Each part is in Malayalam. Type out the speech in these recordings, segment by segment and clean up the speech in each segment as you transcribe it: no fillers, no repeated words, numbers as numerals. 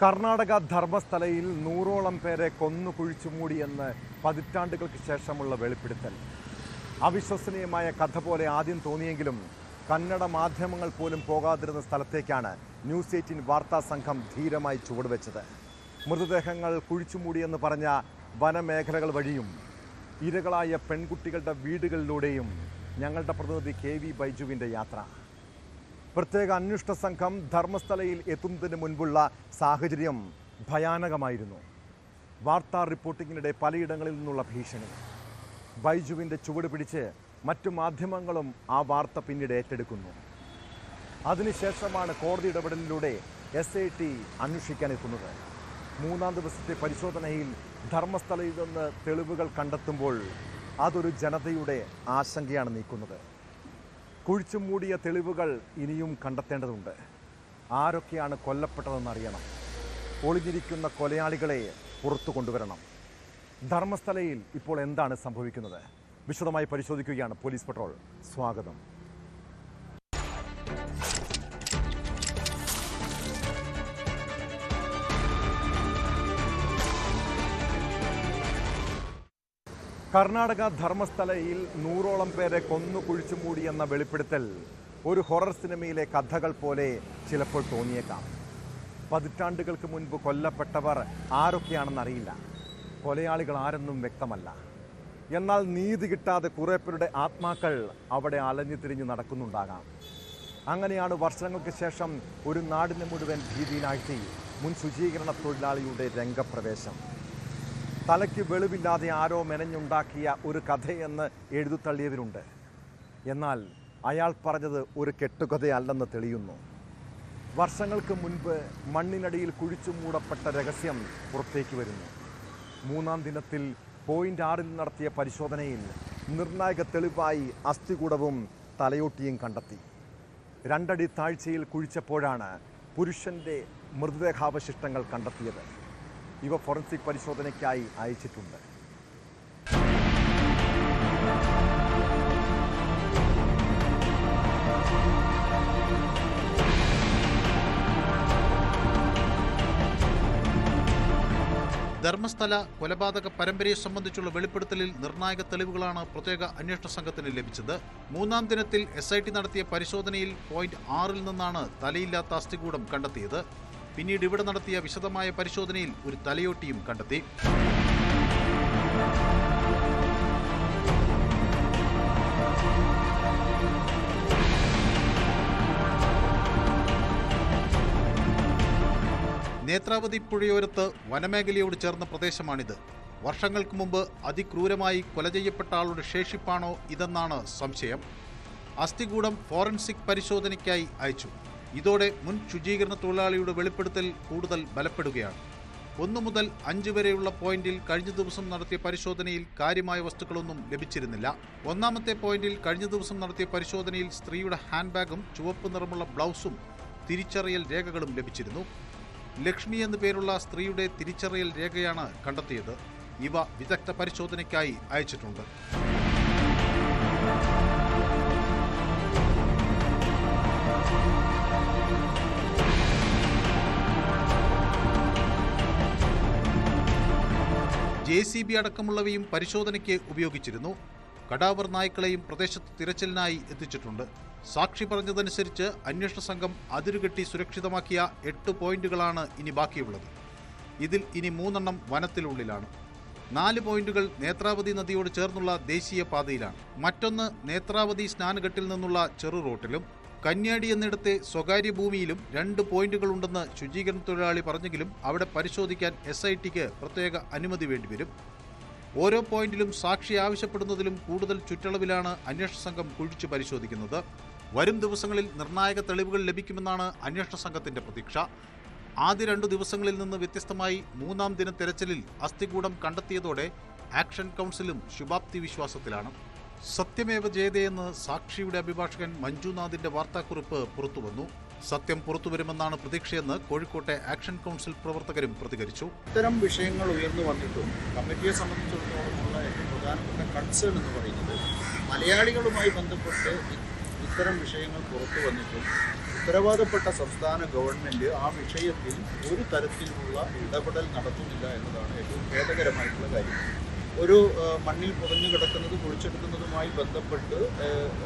കർണാടക ധർമ്മസ്ഥലയിൽ 100ഓളം പേരെ കൊന്നു കുഴിച്ചുമൂടിയെന്ന് പതിറ്റാണ്ടുകൾക്ക് ശേഷമുള്ള വെളിപ്പെടുത്തൽ. അവിശ്വസനീയമായ കഥ പോലെ ആദ്യം തോന്നിയെങ്കിലും കന്നഡ മാധ്യമങ്ങൾ പോലും പോകാതിരുന്ന സ്ഥലത്തേക്കാണ് ന്യൂസ് 18 വാർത്താ സംഘം ധീരമായി ചുവടുവെച്ചത്. മൃതദേഹങ്ങൾ കുഴിച്ചുമൂടിയെന്ന് പറഞ്ഞ വനമേഖലകൾ വഴിയും ഇരകളായ പെൺകുട്ടികളുടെ വീടുകളിലൂടെയും ഞങ്ങളുടെ പ്രതിനിധി KV ബൈജുവിൻ്റെ യാത്ര. പ്രത്യേക അന്വേഷണ സംഘം ധർമ്മസ്ഥലയിൽ എത്തുന്നതിന് മുൻപുള്ള സാഹചര്യം ഭയാനകമായിരുന്നു. വാർത്താ റിപ്പോർട്ടിങ്ങിനിടെ പലയിടങ്ങളിൽ നിന്നുള്ള ഭീഷണി. ബൈജുവിൻ്റെ ചുവട് പിടിച്ച് മറ്റു മാധ്യമങ്ങളും ആ വാർത്ത പിന്നീട് ഏറ്റെടുക്കുന്നു. അതിനുശേഷമാണ് കോടതി ഇടപെടലിലൂടെ SIT അന്വേഷിക്കാൻ എത്തുന്നത്. 3-ാം ദിവസത്തെ പരിശോധനയിൽ ധർമ്മസ്ഥലയിൽ നിന്ന് തെളിവുകൾ കണ്ടെത്തുമ്പോൾ അതൊരു ജനതയുടെ ആശങ്കയാണ് നീക്കുന്നത്. കുഴിച്ചുമൂടിയ തെളിവുകൾ ഇനിയും കണ്ടെത്തേണ്ടതുണ്ട്. ആരൊക്കെയാണ് കൊല്ലപ്പെട്ടതെന്നറിയണം. ഒളിഞ്ഞിരിക്കുന്ന കൊലയാളികളെ പുറത്തു കൊണ്ടുവരണം. ധർമ്മസ്ഥലയിൽ ഇപ്പോൾ എന്താണ് സംഭവിക്കുന്നത്? വിശദമായി പരിശോധിക്കുകയാണ് പോലീസ് പട്രോൾ. സ്വാഗതം. കർണാടക ധർമ്മസ്ഥലയിൽ 100ഓളം പേരെ കൊന്നു കുഴിച്ചുമൂടിയെന്ന വെളിപ്പെടുത്തൽ ഒരു ഹൊറർ സിനിമയിലെ കഥകൾ പോലെ ചിലപ്പോൾ തോന്നിയേക്കാം. പതിറ്റാണ്ടുകൾക്ക് മുൻപ് കൊല്ലപ്പെട്ടവർ ആരൊക്കെയാണെന്നറിയില്ല. കൊലയാളികൾ ആരെന്നും വ്യക്തമല്ല. എന്നാൽ നീതി കിട്ടാതെ കുറേ പേരുടെ ആത്മാക്കൾ അവിടെ അലഞ്ഞു തിരിഞ്ഞു നടക്കുന്നുണ്ടാകാം. അങ്ങനെയാണ് വർഷങ്ങൾക്ക് ശേഷം ഒരു നാടിനെ മുഴുവൻ ഭീതിയിലാഴ്ത്തി മുൻ ശുചീകരണ തൊഴിലാളിയുടെ രംഗപ്രവേശം. തലയ്ക്ക് വെളിവില്ലാതെ ആരോ മെനഞ്ഞുണ്ടാക്കിയ ഒരു കഥയെന്ന് എഴുതിത്തള്ളിയവരുണ്ട്. എന്നാൽ അയാൾ പറഞ്ഞത് ഒരു കെട്ടുകഥയല്ലെന്ന് തെളിയുന്നു. വർഷങ്ങൾക്ക് മുൻപ് മണ്ണിനടിയിൽ കുഴിച്ചു മൂടപ്പെട്ട രഹസ്യം പുറത്തേക്ക് വരുന്നു. 3-ാം ദിനത്തിൽ പോയിന്റ് 6-ൽ നടത്തിയ പരിശോധനയിൽ നിർണായക തെളിവായി അസ്ഥികൂടവും തലയോട്ടിയും കണ്ടെത്തി. 2 അടി താഴ്ചയിൽ കുഴിച്ചപ്പോഴാണ് പുരുഷൻ്റെ മൃതദേഹാവശിഷ്ടങ്ങൾ കണ്ടെത്തിയത്. ഇവ ഫോറൻസിക് പരിശോധനയ്ക്കായി അയച്ചിട്ടുണ്ട്. ധർമ്മസ്ഥല കൊലപാതക പരമ്പരയെ സംബന്ധിച്ചുള്ള വെളിപ്പെടുത്തലിൽ നിർണായക തെളിവുകളാണ് പ്രത്യേക അന്വേഷണ സംഘത്തിന് ലഭിച്ചത്. 3-ാം ദിനത്തിൽ SIT നടത്തിയ പരിശോധനയിൽ പോയിന്റ് 6-ൽ നിന്നാണ് തലയില്ലാത്ത അസ്ഥികൂടം കണ്ടെത്തിയത്. പിന്നീട് ഇവിടെ നടത്തിയ വിശദമായ പരിശോധനയിൽ ഒരു തലയോട്ടിയും കണ്ടെത്തി. നേത്രാവതി പുഴയോരത്ത് വനമേഖലയോട് ചേർന്ന പ്രദേശമാണിത്. വർഷങ്ങൾക്ക് മുമ്പ് അതിക്രൂരമായി കൊല ചെയ്യപ്പെട്ട ആളുടെ ശേഷിപ്പാണോ ഇതെന്നാണ് സംശയം. അസ്ഥികൂടം ഫോറൻസിക് പരിശോധനയ്ക്കായി അയച്ചു. ഇതോടെ മുൻ ശുചീകരണ തൊഴിലാളിയുടെ വെളിപ്പെടുത്തൽ കൂടുതൽ ബലപ്പെടുകയാണ്. 1 മുതൽ 5 വരെയുള്ള പോയിന്റിൽ കഴിഞ്ഞ ദിവസം നടത്തിയ പരിശോധനയിൽ കാര്യമായ വസ്തുക്കളൊന്നും ലഭിച്ചിരുന്നില്ല. 1-ാമത്തെ പോയിന്റിൽ കഴിഞ്ഞ ദിവസം നടത്തിയ പരിശോധനയിൽ സ്ത്രീയുടെ ഹാൻഡ് ബാഗും ചുവപ്പ് നിറമുള്ള ബ്ലൗസും തിരിച്ചറിയൽ രേഖകളും ലഭിച്ചിരുന്നു. ലക്ഷ്മി എന്നു പേരുള്ള സ്ത്രീയുടെ തിരിച്ചറിയൽ രേഖയാണ് കണ്ടെത്തിയത്. ഇവ വിദഗ്ധ പരിശോധനയ്ക്കായി അയച്ചിട്ടുണ്ട്. JCB അടക്കമുള്ളവയും പരിശോധനയ്ക്ക് ഉപയോഗിച്ചിരുന്നു. കടാവർ നായ്ക്കളെയും പ്രദേശത്ത് തിരച്ചിലിനായി എത്തിച്ചിട്ടുണ്ട്. സാക്ഷി പറഞ്ഞതനുസരിച്ച് അന്വേഷണ സംഘം അതിരുകെട്ടി സുരക്ഷിതമാക്കിയ 8 പോയിന്റുകളാണ് ഇനി ബാക്കിയുള്ളത്. ഇതിൽ ഇനി 3 എണ്ണം വനത്തിനുള്ളിലാണ്. 4 പോയിന്റുകൾ നേത്രാവതി നദിയോട് ചേർന്നുള്ള ദേശീയ പാതയിലാണ്. മറ്റൊന്ന് നേത്രാവതി സ്നാനഘട്ടിൽ നിന്നുള്ള ചെറു റോട്ടിലും. കന്യാടി എന്നിടത്തെ സ്വകാര്യ ഭൂമിയിലും 2 പോയിന്റുകളുണ്ടെന്ന് ശുചീകരണ തൊഴിലാളി പറഞ്ഞെങ്കിലും അവിടെ പരിശോധിക്കാൻ SITക്ക് പ്രത്യേക അനുമതി വേണ്ടിവരും. ഓരോ പോയിന്റിലും സാക്ഷി ആവശ്യപ്പെടുന്നതിലും കൂടുതൽ ചുറ്റളവിലാണ് അന്വേഷണ സംഘം കുഴിച്ചു പരിശോധിക്കുന്നത്. വരും ദിവസങ്ങളിൽ നിർണായക തെളിവുകൾ ലഭിക്കുമെന്നാണ് അന്വേഷണ സംഘത്തിന്റെ പ്രതീക്ഷ. ആദ്യ 2 ദിവസങ്ങളിൽ നിന്ന് വ്യത്യസ്തമായി 3-ാം ദിന തെരച്ചിലിൽ അസ്ഥികൂടം കണ്ടെത്തിയതോടെ ആക്ഷൻ കൗൺസിലും ശുഭാപ്തി വിശ്വാസത്തിലാണ്. സത്യമേവ ജയതയെന്ന് സാക്ഷിയുടെ അഭിഭാഷകൻ മഞ്ജുനാഥിന്റെ വാർത്താക്കുറിപ്പ് പുറത്തുവന്നു. സത്യം പുറത്തുവരുമെന്നാണ് പ്രതീക്ഷയെന്ന് കോഴിക്കോട്ടെ ആക്ഷൻ കൗൺസിൽ പ്രവർത്തകരും പ്രതികരിച്ചു. ഇത്തരം വിഷയങ്ങൾ ഉയർന്നു വന്നിട്ടും കമ്മിറ്റിയെ സംബന്ധിച്ചിടത്തോളമുള്ള ഏറ്റവും പ്രധാനപ്പെട്ട കൺസേൺ എന്ന് പറയുന്നത് മലയാളികളുമായി ബന്ധപ്പെട്ട് ഇത്തരം വിഷയങ്ങൾ പുറത്തു വന്നിട്ടും ഉത്തരവാദപ്പെട്ട സംസ്ഥാന ഗവൺമെൻറ് ആ വിഷയത്തിൽ ഒരു തരത്തിലുള്ള ഇടപെടൽ നടത്തുന്നില്ല എന്നതാണ് ഏറ്റവും ഖേദകരമായിട്ടുള്ള കാര്യം. ഒരു മണ്ണിൽ പുതഞ്ഞു കിടക്കുന്നത് കുഴിച്ചെടുക്കുന്നതുമായി ബന്ധപ്പെട്ട്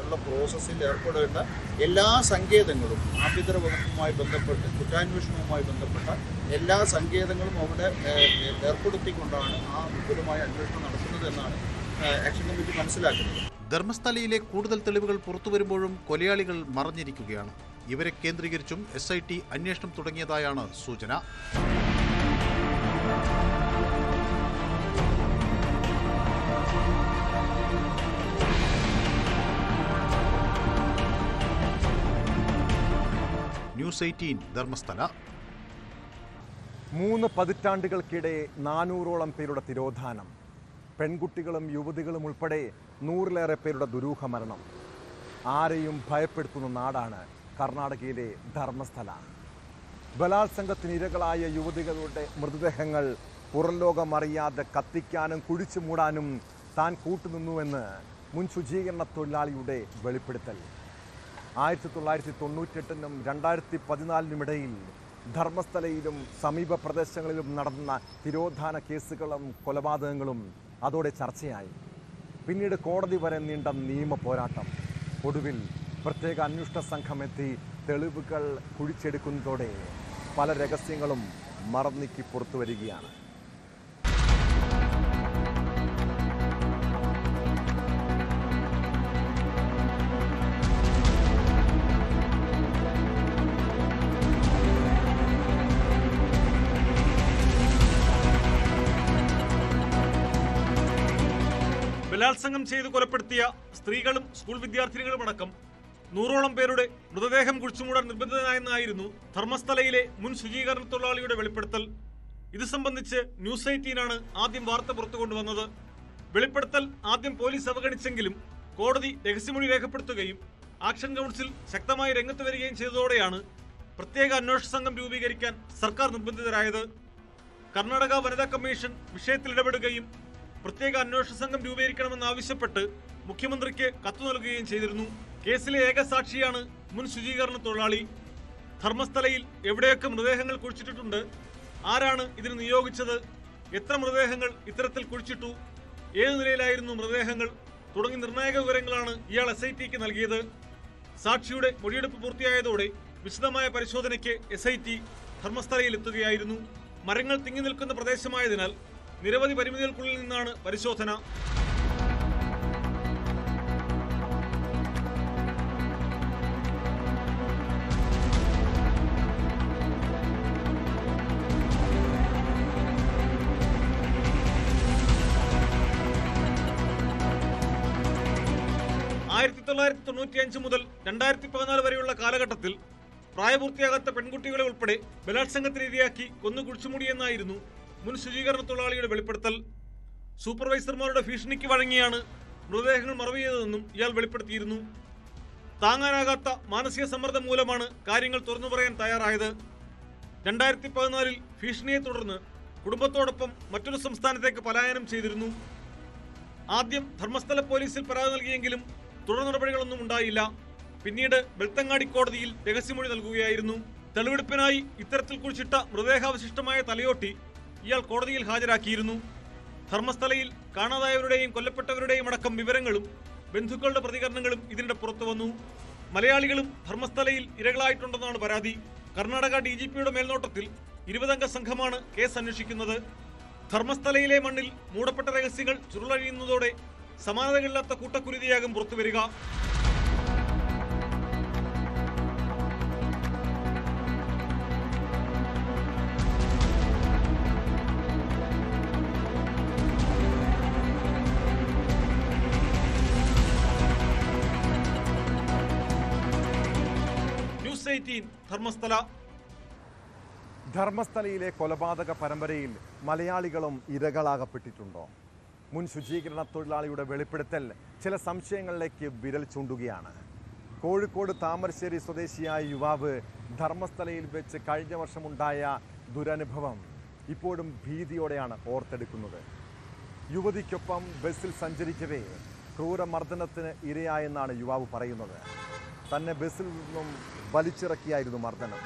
ഉള്ള പ്രോസസ്സിൽ ഏർപ്പെടേണ്ട എല്ലാ സങ്കേതങ്ങളും ആഭ്യന്തര വകുപ്പുമായി ബന്ധപ്പെട്ട് കുറ്റാന്വേഷണവുമായി ബന്ധപ്പെട്ട എല്ലാ സങ്കേതങ്ങളും അവിടെ ഏർപ്പെടുത്തിക്കൊണ്ടാണ് ആ വിപുലമായ അന്വേഷണം നടത്തുന്നത് എന്നാണ് ആക്ഷൻ കമ്മിറ്റി മനസ്സിലാക്കുന്നത്. ധർമ്മസ്ഥലയിലെ കൂടുതൽ തെളിവുകൾ പുറത്തുവരുമ്പോഴും കൊലയാളികൾ മറഞ്ഞിരിക്കുകയാണ്. ഇവരെ കേന്ദ്രീകരിച്ചും SIT അന്വേഷണം തുടങ്ങിയതായാണ് സൂചന. ന്യൂസ് 18 ധർമ്മസ്ഥല. 3 പതിറ്റാണ്ടുകൾക്കിടെ 400ഓളം പേരുടെ തിരോധാനം, പെൺകുട്ടികളും യുവതികളും ഉൾപ്പെടെ 100-ലേറെ പേരുടെ ദുരൂഹ മരണം. ആരെയും ഭയപ്പെടുത്തുന്ന നാടാണ് കർണാടകയിലെ ധർമ്മസ്ഥല. ബലാത്സംഗത്തിന് ഇരകളായ യുവതികളുടെ മൃതദേഹങ്ങൾ പുറം ലോകമറിയാതെ കത്തിക്കാനും കുഴിച്ചു മൂടാനും താൻ കൂട്ടുനിന്നുവെന്ന് മുൻ ശുചീകരണ തൊഴിലാളിയുടെ വെളിപ്പെടുത്തൽ. 1998-നും 2014-നുമിടയിൽ ധർമ്മസ്ഥലയിലും സമീപ പ്രദേശങ്ങളിലും നടന്ന തിരോധാന കേസുകളും കൊലപാതകങ്ങളും അതോടെ ചർച്ചയായി. പിന്നീട് കോടതി വരെ നീണ്ട നിയമ പോരാട്ടം. ഒടുവിൽ പ്രത്യേക അന്വേഷണ സംഘം എത്തി തെളിവുകൾ കുഴിച്ചെടുക്കുന്നതോടെ പല രഹസ്യങ്ങളും മറന്നീക്കി പുറത്തു വരികയാണ്. ബലാത്സംഗം ചെയ്ത് കൊലപ്പെടുത്തിയ സ്ത്രീകളും സ്കൂൾ വിദ്യാർത്ഥിനികളും അടക്കം 100ഓളം പേരുടെ മൃതദേഹം കുഴിച്ചുമൂടാൻ നിർബന്ധിതനായെന്നായിരുന്നു ധർമ്മസ്ഥലയിലെ മുൻ ശുചീകരണ തൊഴിലാളിയുടെ വെളിപ്പെടുത്തൽ. ഇത് സംബന്ധിച്ച് ന്യൂസ് 18 ആദ്യം വാർത്ത പുറത്തു കൊണ്ടുവന്നത്. വെളിപ്പെടുത്തൽ ആദ്യം പോലീസ് അവഗണിച്ചെങ്കിലും കോടതി രഹസ്യമൊഴി രേഖപ്പെടുത്തുകയും ആക്ഷൻ കൗൺസിൽ ശക്തമായി രംഗത്ത് വരികയും ചെയ്തതോടെയാണ് പ്രത്യേക അന്വേഷണ സംഘം രൂപീകരിക്കാൻ സർക്കാർ നിർബന്ധിതരായത്. കർണാടക വനിതാ കമ്മീഷൻ വിഷയത്തിൽ ഇടപെടുകയും പ്രത്യേക അന്വേഷണ സംഘം രൂപീകരിക്കണമെന്നാവശ്യപ്പെട്ട് മുഖ്യമന്ത്രിക്ക് കത്ത് നൽകുകയും ചെയ്തിരുന്നു. കേസിലെ ഏക സാക്ഷിയാണ് മുൻ ശുചീകരണ തൊഴിലാളി. ധർമ്മസ്ഥലയിൽ എവിടെയൊക്കെ മൃതദേഹങ്ങൾ കുഴിച്ചിട്ടിട്ടുണ്ട്, ആരാണ് ഇതിന് നിയോഗിച്ചത്, എത്ര മൃതദേഹങ്ങൾ ഇത്തരത്തിൽ കുഴിച്ചിട്ടു, ഏതു നിലയിലായിരുന്നു മൃതദേഹങ്ങൾ തുടങ്ങി നിർണായക വിവരങ്ങളാണ് ഇയാൾ SITക്ക് നൽകിയത്. സാക്ഷിയുടെ മൊഴിയെടുപ്പ് പൂർത്തിയായതോടെ വിശദമായ പരിശോധനയ്ക്ക് SIT ധർമ്മസ്ഥലയിൽ എത്തുകയായിരുന്നു. മരങ്ങൾ തിങ്ങി നിൽക്കുന്ന പ്രദേശമായതിനാൽ നിരവധി പരിമിതികൾക്കുള്ളിൽ നിന്നാണ് പരിശോധന. മുതൽ 2014 വരെയുള്ള കാലഘട്ടത്തിൽ പ്രായപൂർത്തിയാകാത്ത പെൺകുട്ടികളെ ഉൾപ്പെടെ ബലാത്സംഗത്തിന് ഇരയാക്കി കൊന്നു കുഴിച്ചുമൂടിയെന്നായിരുന്നു മുൻ ശുചീകരണ തൊഴിലാളിയുടെ വെളിപ്പെടുത്തൽ. സൂപ്പർവൈസർമാരുടെ ഭീഷണിക്ക് വഴങ്ങിയാണ് മൃതദേഹങ്ങൾ മറവ് ചെയ്തതെന്നും ഇയാൾ വെളിപ്പെടുത്തിയിരുന്നു. താങ്ങാനാകാത്ത മാനസിക സമ്മർദ്ദം മൂലമാണ് കാര്യങ്ങൾ തുറന്നു പറയാൻ തയ്യാറായത്. 2014 ഭീഷണിയെ തുടർന്ന് കുടുംബത്തോടൊപ്പം മറ്റൊരു സംസ്ഥാനത്തേക്ക് പലായനം ചെയ്തിരുന്നു. ആദ്യം ധർമ്മസ്ഥല പോലീസിൽ പരാതി നൽകിയെങ്കിലും തുടർ നടപടികളൊന്നും ഉണ്ടായില്ല. പിന്നീട് ബെൽത്തങ്ങാടി കോടതിയിൽ രഹസ്യമൊഴി നൽകുകയായിരുന്നു. തെളിവെടുപ്പിനായി ഇത്തരത്തിൽ കുഴിച്ചിട്ട മൃതദേഹാവശിഷ്ടമായ തലയോട്ടി ഇയാൾ കോടതിയിൽ ഹാജരാക്കിയിരുന്നു. ധർമ്മസ്ഥലയിൽ കാണാതായവരുടെയും കൊല്ലപ്പെട്ടവരുടെയും അടക്കം വിവരങ്ങളും ബന്ധുക്കളുടെ പ്രതികരണങ്ങളും ഇതിനിടെ പുറത്തു വന്നു. മലയാളികളും ധർമ്മസ്ഥലയിൽ ഇരകളായിട്ടുണ്ടെന്നാണ് പരാതി. കർണാടക DGPയുടെ മേൽനോട്ടത്തിൽ 20-അംഗ സംഘമാണ് കേസ് അന്വേഷിക്കുന്നത്. ധർമ്മസ്ഥലയിലെ മണ്ണിൽ മൂടപ്പെട്ട രഹസ്യങ്ങൾ ചുരുളഴിയുന്നതോടെ സമാനതകളില്ലാത്ത കൂട്ടക്കുരുതിയാകും പുറത്തുവരിക. ന്യൂസ് 18 ധർമ്മസ്ഥല. ധർമ്മസ്ഥലയിലെ കൊലപാതക പരമ്പരയിൽ മലയാളികളും ഇരകളാകപ്പെട്ടിട്ടുണ്ടോ? മുൻ ശുചീകരണ തൊഴിലാളിയുടെ വെളിപ്പെടുത്തൽ ചില സംശയങ്ങളിലേക്ക് വിരൽ ചൂണ്ടുകയാണ്. കോഴിക്കോട് താമരശ്ശേരി സ്വദേശിയായ യുവാവ് ധർമ്മസ്ഥലയിൽ വെച്ച് കഴിഞ്ഞ വർഷമുണ്ടായ ദുരനുഭവം ഇപ്പോഴും ഭീതിയോടെയാണ് ഓർത്തെടുക്കുന്നത്. യുവതിക്കൊപ്പം ബസ്സിൽ സഞ്ചരിക്കവേ ക്രൂരമർദ്ദനത്തിന് ഇരയായെന്നാണ് യുവാവ് പറയുന്നത്. തന്നെ ബസ്സിൽ നിന്നും വലിച്ചിറക്കിയായിരുന്നു മർദ്ദനം.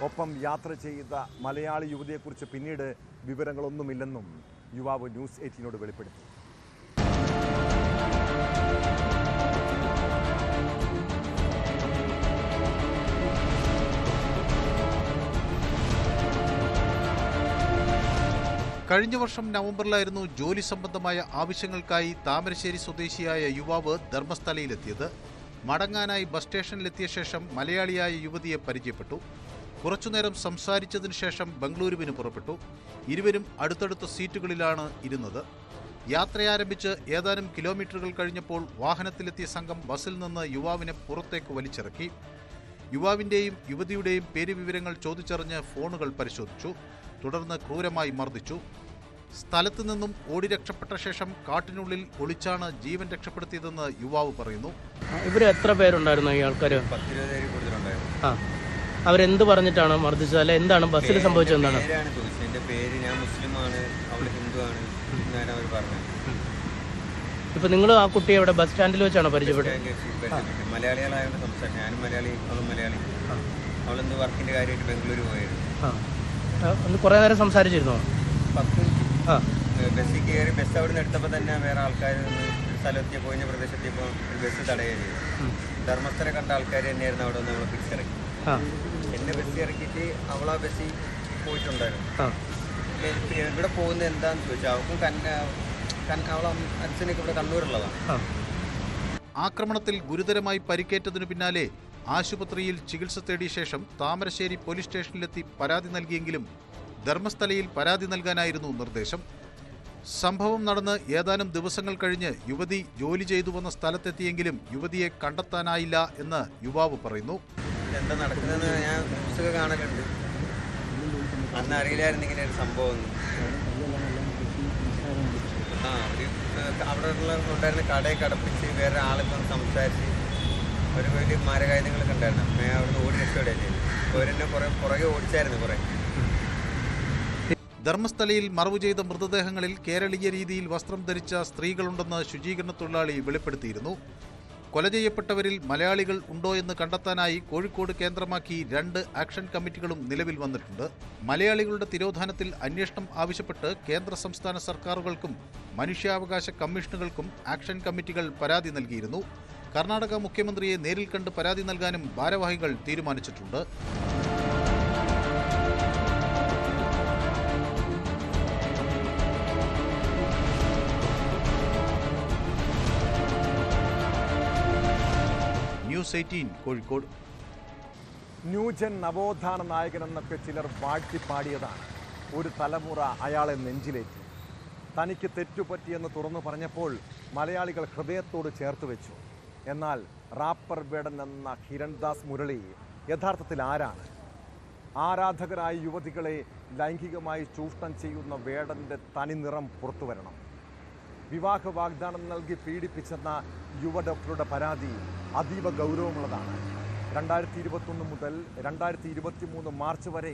ഒപ്പം യാത്ര ചെയ്ത മലയാളി യുവതിയെക്കുറിച്ച് പിന്നീട് വിവരങ്ങളൊന്നുമില്ലെന്നും യുവാവ് ന്യൂസ് 18നോട് വെളിപ്പെടുത്തി. കഴിഞ്ഞ വർഷം നവംബറിലായിരുന്നു ജോലി സംബന്ധമായ ആവശ്യങ്ങൾക്കായി താമരശ്ശേരി സ്വദേശിയായ യുവാവ് ധർമ്മസ്ഥലയിലെത്തിയത്. മടങ്ങാനായി ബസ് സ്റ്റേഷനിലെത്തിയ ശേഷം മലയാളിയായ യുവതിയെ പരിചയപ്പെട്ടു. കുറച്ചുനേരം സംസാരിച്ചതിനു ശേഷം ബംഗളൂരുവിന് പുറപ്പെട്ടു. ഇരുവരും അടുത്തടുത്ത സീറ്റുകളിലാണ് ഇരുന്നത്. യാത്രയാരംഭിച്ച് ഏതാനും കിലോമീറ്ററുകൾ കഴിഞ്ഞപ്പോൾ വാഹനത്തിലെത്തിയ സംഘം ബസ്സിൽ നിന്ന് യുവാവിനെ പുറത്തേക്ക് വലിച്ചിറക്കി. യുവാവിൻ്റെയും യുവതിയുടെയും പേര് വിവരങ്ങൾ ചോദിച്ചറിഞ്ഞ് ഫോണുകൾ പരിശോധിച്ചു. തുടർന്ന് ക്രൂരമായി മർദ്ദിച്ചു. സ്ഥലത്തു നിന്നും ഓടി രക്ഷപ്പെട്ട ശേഷം കാട്ടിനുള്ളിൽ ഒളിച്ചാണ് ജീവൻ രക്ഷപ്പെടുത്തിയതെന്ന് യുവാവ് പറയുന്നു. ഇവർ എത്ര പേരുണ്ടായിരുന്നു ഈ ആൾക്കാർ? 10-20 പേര് കൂടുതലുണ്ടായിരുന്നു. അവരെന്ത് പറഞ്ഞിട്ടാണ് മർദ്ദിച്ചത്? അല്ലെ എന്താണ് ബസ്സിൽ സംഭവിച്ചത്? എന്താണ് ചോദിച്ചത്? എൻ്റെ പേര്, ഞാൻ മുസ്ലിമാണ്, അവൾ ഹിന്ദുവാണ് എന്നാണ് അവർ പറഞ്ഞത്. ഇപ്പൊ നിങ്ങൾ ആ കുട്ടിയെ ഇവിടെ ബസ് സ്റ്റാൻഡിൽ വെച്ചാണോ പരിചയപ്പെട്ടത്? മലയാളികളായതുകൊണ്ട് സംസാരിച്ചു. ഞാനും മലയാളി, അവളും മലയാളി. അവളെന്ത് വർക്കിന്റെ കാര്യമായിട്ട് ബംഗളൂരു പോയിരുന്നു. കുറെ നേരം സംസാരിച്ചിരുന്നോ? 10 മിനിറ്റ്. ബസ്സിൽ കയറി ബസ് അവിടെ നിന്ന് എടുത്തപ്പോൾ തന്നെ വേറെ ആൾക്കാർ സ്ഥലത്തെത്തിയപ്പോൾ കഴിഞ്ഞ പ്രദേശത്തെത്തിയപ്പോൾ ബസ് തടയുകയും ചെയ്തു. ധർമ്മസ്ഥല കണ്ട ആൾക്കാർ തന്നെയായിരുന്നു അവിടെ നിന്ന് നമ്മളെ പിടിച്ചിറക്കി. എന്നെ ബസ്സിൽ ഇറക്കിയിട്ട് അവളാ ബസ്സിൽ പോയിട്ടുണ്ടായിരുന്നു. ഇവിടെ പോകുന്നത് എന്താണെന്ന് ചോദിച്ചാൽ അവൾക്കും അവളെ അച്ഛനൊക്കെ ഇവിടെ കണ്ണൂരുള്ളതാണ്. ആക്രമണത്തിൽ ഗുരുതരമായി പരിക്കേറ്റതിനു പിന്നാലെ ആശുപത്രിയിൽ ചികിത്സ തേടിയ ശേഷം താമരശ്ശേരി പോലീസ് സ്റ്റേഷനിലെത്തി പരാതി നൽകിയെങ്കിലും ധർമ്മസ്ഥലയിൽ പരാതി നൽകാനായിരുന്നു നിർദ്ദേശം. സംഭവം നടന്ന് ഏതാനും ദിവസങ്ങൾ കഴിഞ്ഞ് യുവതി ജോലി ചെയ്തു വന്ന സ്ഥലത്തെത്തിയെങ്കിലും യുവതിയെ കണ്ടെത്താനായില്ല എന്ന് യുവാവ് പറയുന്നു. എന്താ നടക്കുന്നതെന്ന് ഞാൻ ന്യൂസൊക്കെ കാണലുണ്ട്. അന്ന് അറിയില്ലായിരുന്നു ഇങ്ങനെ ഒരു സംഭവം. അവിടെ ഉണ്ടായിരുന്ന കടയൊക്കെ അടപ്പിച്ച് വേറെ ആളൊക്കെ ഒന്ന് സംസാരിച്ച് ഒരു വലിയ മാരകായുധങ്ങളൊക്കെ ഉണ്ടായിരുന്നു. ഞാൻ അവിടെ നിന്ന് ഓടി രക്ഷപ്പെടുകയാണ് ചെയ്തു. അവരെന്നെ പുറകെ ഓടിച്ചായിരുന്നു കുറേ. ധർമ്മസ്ഥലയിൽ മറവു ചെയ്ത മൃതദേഹങ്ങളിൽ കേരളീയ രീതിയിൽ വസ്ത്രം ധരിച്ച സ്ത്രീകളുണ്ടെന്ന് ശുചീകരണ തൊഴിലാളി വെളിപ്പെടുത്തിയിരുന്നു. കൊല ചെയ്യപ്പെട്ടവരിൽ മലയാളികൾ ഉണ്ടോ എന്ന് കണ്ടെത്താനായി കോഴിക്കോട് കേന്ദ്രമാക്കി 2 ആക്ഷൻ കമ്മിറ്റികളും നിലവിൽ വന്നിട്ടുണ്ട്. മലയാളികളുടെ തിരോധാനത്തിൽ അന്വേഷണം ആവശ്യപ്പെട്ട് കേന്ദ്ര സംസ്ഥാന സർക്കാരുകൾക്കും മനുഷ്യാവകാശ കമ്മീഷനുകൾക്കും ആക്ഷൻ കമ്മിറ്റികൾ പരാതി നൽകിയിരുന്നു. കർണാടക മുഖ്യമന്ത്രിയെ നേരിൽ കണ്ട് പരാതി നൽകാനും ഭാരവാഹികൾ തീരുമാനിച്ചിട്ടുണ്ട്. ന്യൂസ് 18 കോഴിക്കോട്. ന്യൂജൻ നവോത്ഥാന നായകനെന്നൊക്കെ ചിലർ വാഴ്ത്തിപ്പാടിയതാണ്. ഒരു തലമുറ അയാളെ നെഞ്ചിലേറ്റി. തനിക്ക് തെറ്റുപറ്റിയെന്ന് തുറന്നു പറഞ്ഞപ്പോൾ മലയാളികൾ ഹൃദയത്തോട് ചേർത്ത് വെച്ചു. എന്നാൽ റാപ്പർ വേടൻ എന്ന ഹിരൺദാസ് മുരളി യഥാർത്ഥത്തിൽ ആരാണ്? ആരാധകരായ യുവതികളെ ലൈംഗികമായി ചൂഷണം ചെയ്യുന്ന വേടൻ്റെ തനിനിറം പുറത്തു വരണം. വിവാഹ വാഗ്ദാനം നൽകി പീഡിപ്പിച്ചെന്ന യുവ ഡോക്ടറുടെ പരാതി അതീവ ഗൗരവമുള്ളതാണ്. 2021 മുതൽ 2023 മാർച്ച് വരെ